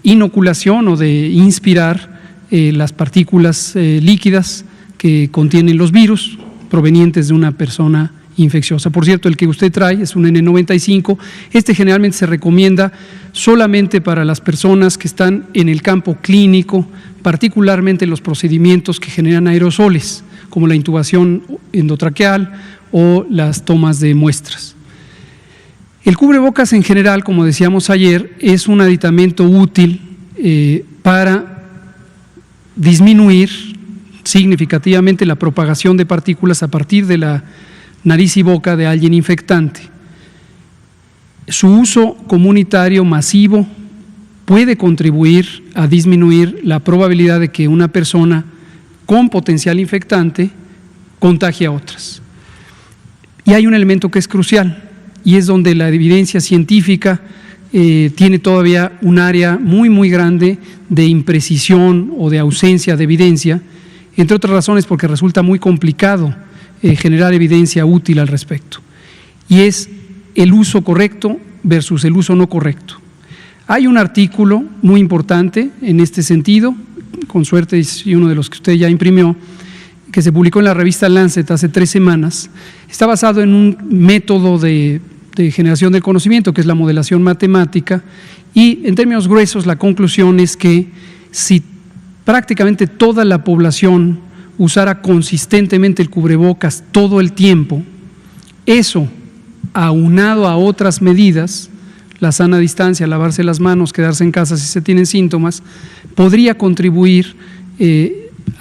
C: inoculación o de inspirar las partículas líquidas que contienen los virus provenientes de una persona infecciosa. Por cierto, el que usted trae es un N95. Este generalmente se recomienda solamente para las personas que están en el campo clínico, particularmente los procedimientos que generan aerosoles, como la intubación endotraqueal o las tomas de muestras. El cubrebocas en general, como decíamos ayer, es un aditamento útil para disminuir significativamente la propagación de partículas a partir de la nariz y boca de alguien infectante. Su uso comunitario masivo puede contribuir a disminuir la probabilidad de que una persona con potencial infectante contagie a otras. Y hay un elemento que es crucial, y es donde la evidencia científica tiene todavía un área muy grande de imprecisión o de ausencia de evidencia, entre otras razones porque resulta muy complicado generar evidencia útil al respecto, y es el uso correcto versus el uso no correcto. Hay un artículo muy importante en este sentido, con suerte es uno de los que usted ya imprimió, que se publicó en la revista Lancet hace 3 semanas. Está basado en un método de generación del conocimiento, que es la modelación matemática, y en términos gruesos la conclusión es que si prácticamente toda la población usara consistentemente el cubrebocas todo el tiempo, eso, aunado a otras medidas, la sana distancia, lavarse las manos, quedarse en casa si se tienen síntomas, podría contribuir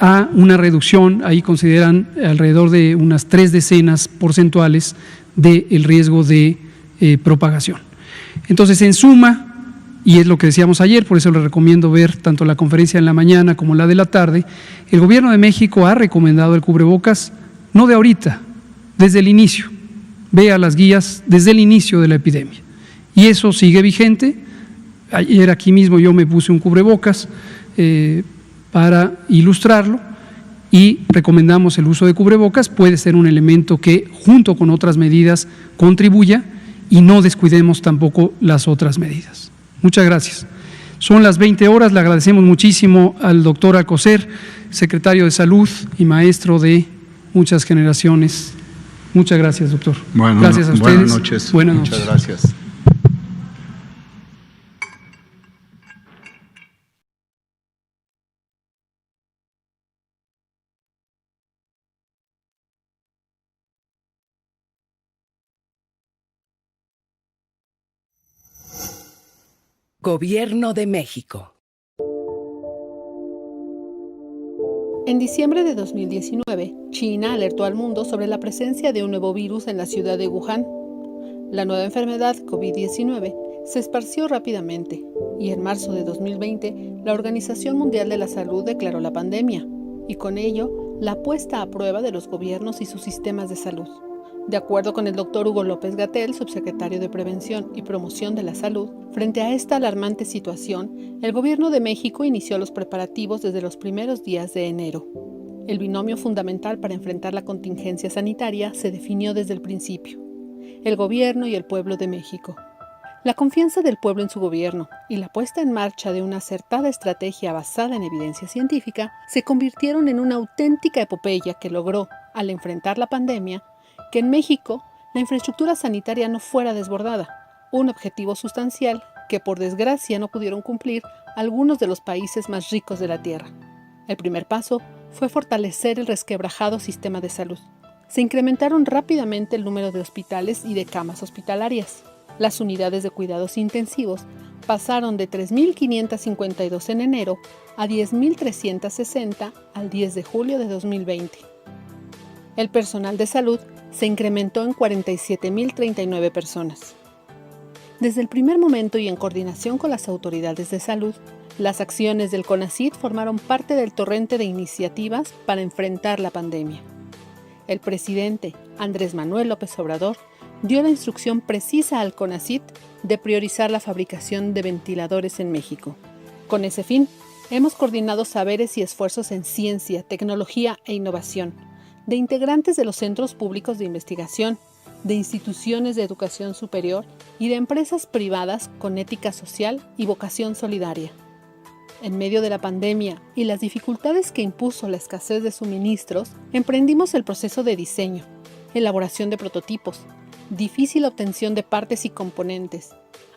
C: a una reducción, ahí consideran alrededor de unas 3 decenas porcentuales del riesgo de propagación. Entonces, en suma, y es lo que decíamos ayer, por eso le recomiendo ver tanto la conferencia en la mañana como la de la tarde, el Gobierno de México ha recomendado el cubrebocas, no de ahorita, desde el inicio. Vea las guías desde el inicio de la epidemia. Y eso sigue vigente. Ayer aquí mismo yo me puse un cubrebocas para ilustrarlo, y recomendamos el uso de cubrebocas. Puede ser un elemento que junto con otras medidas contribuya, y no descuidemos tampoco las otras medidas. Muchas gracias. Son las 20 horas, le agradecemos muchísimo al doctor Alcocer, secretario de Salud y maestro de muchas generaciones. Muchas gracias, doctor.
B: Bueno,
C: gracias a ustedes.
B: Buenas noches.
C: Buenas
B: Muchas
C: noches.
B: gracias.
J: Gobierno de México.
K: En diciembre de 2019, China alertó al mundo sobre la presencia de un nuevo virus en la ciudad de Wuhan. La nueva enfermedad, COVID-19, se esparció rápidamente y en marzo de 2020, la Organización Mundial de la Salud declaró la pandemia y con ello la puesta a prueba de los gobiernos y sus sistemas de salud. De acuerdo con el doctor Hugo López-Gatell, subsecretario de Prevención y Promoción de la Salud, frente a esta alarmante situación, el Gobierno de México inició los preparativos desde los primeros días de enero. El binomio fundamental para enfrentar la contingencia sanitaria se definió desde el principio: el Gobierno y el pueblo de México. La confianza del pueblo en su gobierno y la puesta en marcha de una acertada estrategia basada en evidencia científica se convirtieron en una auténtica epopeya que logró, al enfrentar la pandemia, que en México la infraestructura sanitaria no fuera desbordada, un objetivo sustancial que por desgracia no pudieron cumplir algunos de los países más ricos de la Tierra. El primer paso fue fortalecer el resquebrajado sistema de salud. Se incrementaron rápidamente el número de hospitales y de camas hospitalarias. Las unidades de cuidados intensivos pasaron de 3.552 en enero a 10.360 al 10 de julio de 2020. El personal de salud se incrementó en 47.039 personas. Desde el primer momento y en coordinación con las autoridades de salud, las acciones del CONACYT formaron parte del torrente de iniciativas para enfrentar la pandemia. El presidente Andrés Manuel López Obrador dio la instrucción precisa al CONACYT de priorizar la fabricación de ventiladores en México. Con ese fin, hemos coordinado saberes y esfuerzos en ciencia, tecnología e innovación, de integrantes de los centros públicos de investigación, de instituciones de educación superior y de empresas privadas con ética social y vocación solidaria. En medio de la pandemia y las dificultades que impuso la escasez de suministros, emprendimos el proceso de diseño, elaboración de prototipos, difícil obtención de partes y componentes,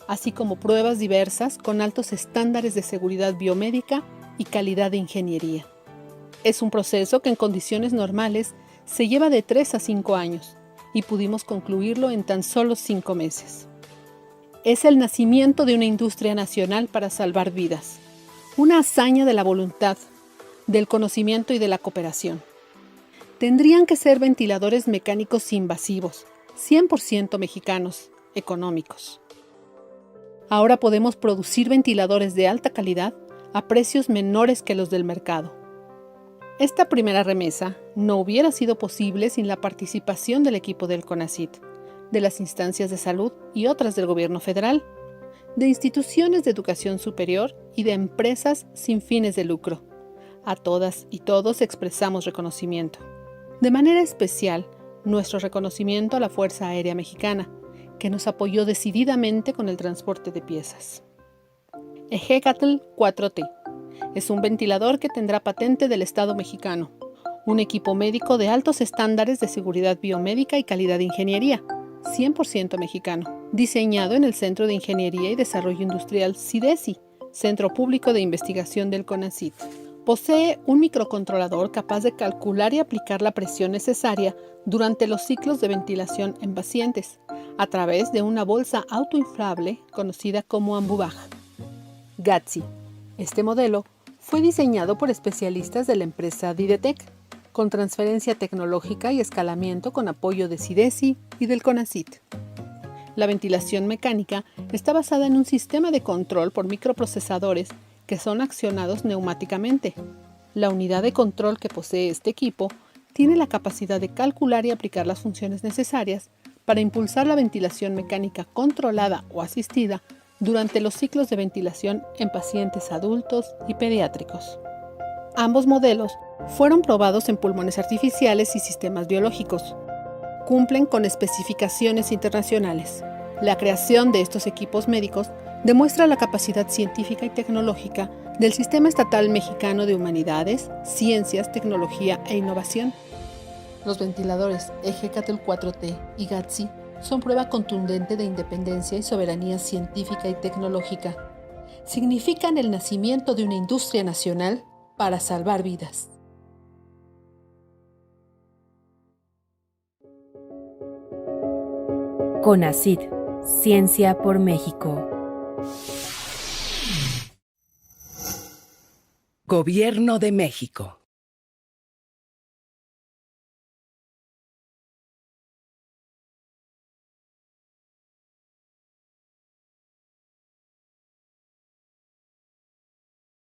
K: así como pruebas diversas con altos estándares de seguridad biomédica y calidad de ingeniería. Es un proceso que en condiciones normales se lleva de 3 a 5 años y pudimos concluirlo en tan solo 5 meses. Es el nacimiento de una industria nacional para salvar vidas, una hazaña de la voluntad, del conocimiento y de la cooperación. Tendrían que ser ventiladores mecánicos invasivos, 100% mexicanos, económicos. Ahora podemos producir ventiladores de alta calidad a precios menores que los del mercado. Esta primera remesa no hubiera sido posible sin la participación del equipo del CONACYT, de las instancias de salud y otras del gobierno federal, de instituciones de educación superior y de empresas sin fines de lucro. A todas y todos expresamos reconocimiento. De manera especial, nuestro reconocimiento a la Fuerza Aérea Mexicana, que nos apoyó decididamente con el transporte de piezas. Ejecatl 4T es un ventilador que tendrá patente del Estado mexicano, un equipo médico de altos estándares de seguridad biomédica y calidad de ingeniería, 100% mexicano, diseñado en el Centro de Ingeniería y Desarrollo Industrial CIDESI, Centro Público de Investigación del CONACYT. Posee un microcontrolador capaz de calcular y aplicar la presión necesaria durante los ciclos de ventilación en pacientes, a través de una bolsa autoinflable conocida como Ambubaj. GATSI. Este modelo fue diseñado por especialistas de la empresa Didetec, con transferencia tecnológica y escalamiento con apoyo de CIDESI y del CONACYT. La ventilación mecánica está basada en un sistema de control por microprocesadores que son accionados neumáticamente. La unidad de control que posee este equipo tiene la capacidad de calcular y aplicar las funciones necesarias para impulsar la ventilación mecánica controlada o asistida durante los ciclos de ventilación en pacientes adultos y pediátricos. Ambos modelos fueron probados en pulmones artificiales y sistemas biológicos. Cumplen con especificaciones internacionales. La creación de estos equipos médicos demuestra la capacidad científica y tecnológica del Sistema Estatal Mexicano de Humanidades, Ciencias, Tecnología e Innovación. Los ventiladores Ejecatl 4T y GATSI son prueba contundente de independencia y soberanía científica y tecnológica. Significan el nacimiento de una industria nacional para salvar vidas.
J: CONACYT, Ciencia por México.
L: Gobierno de México.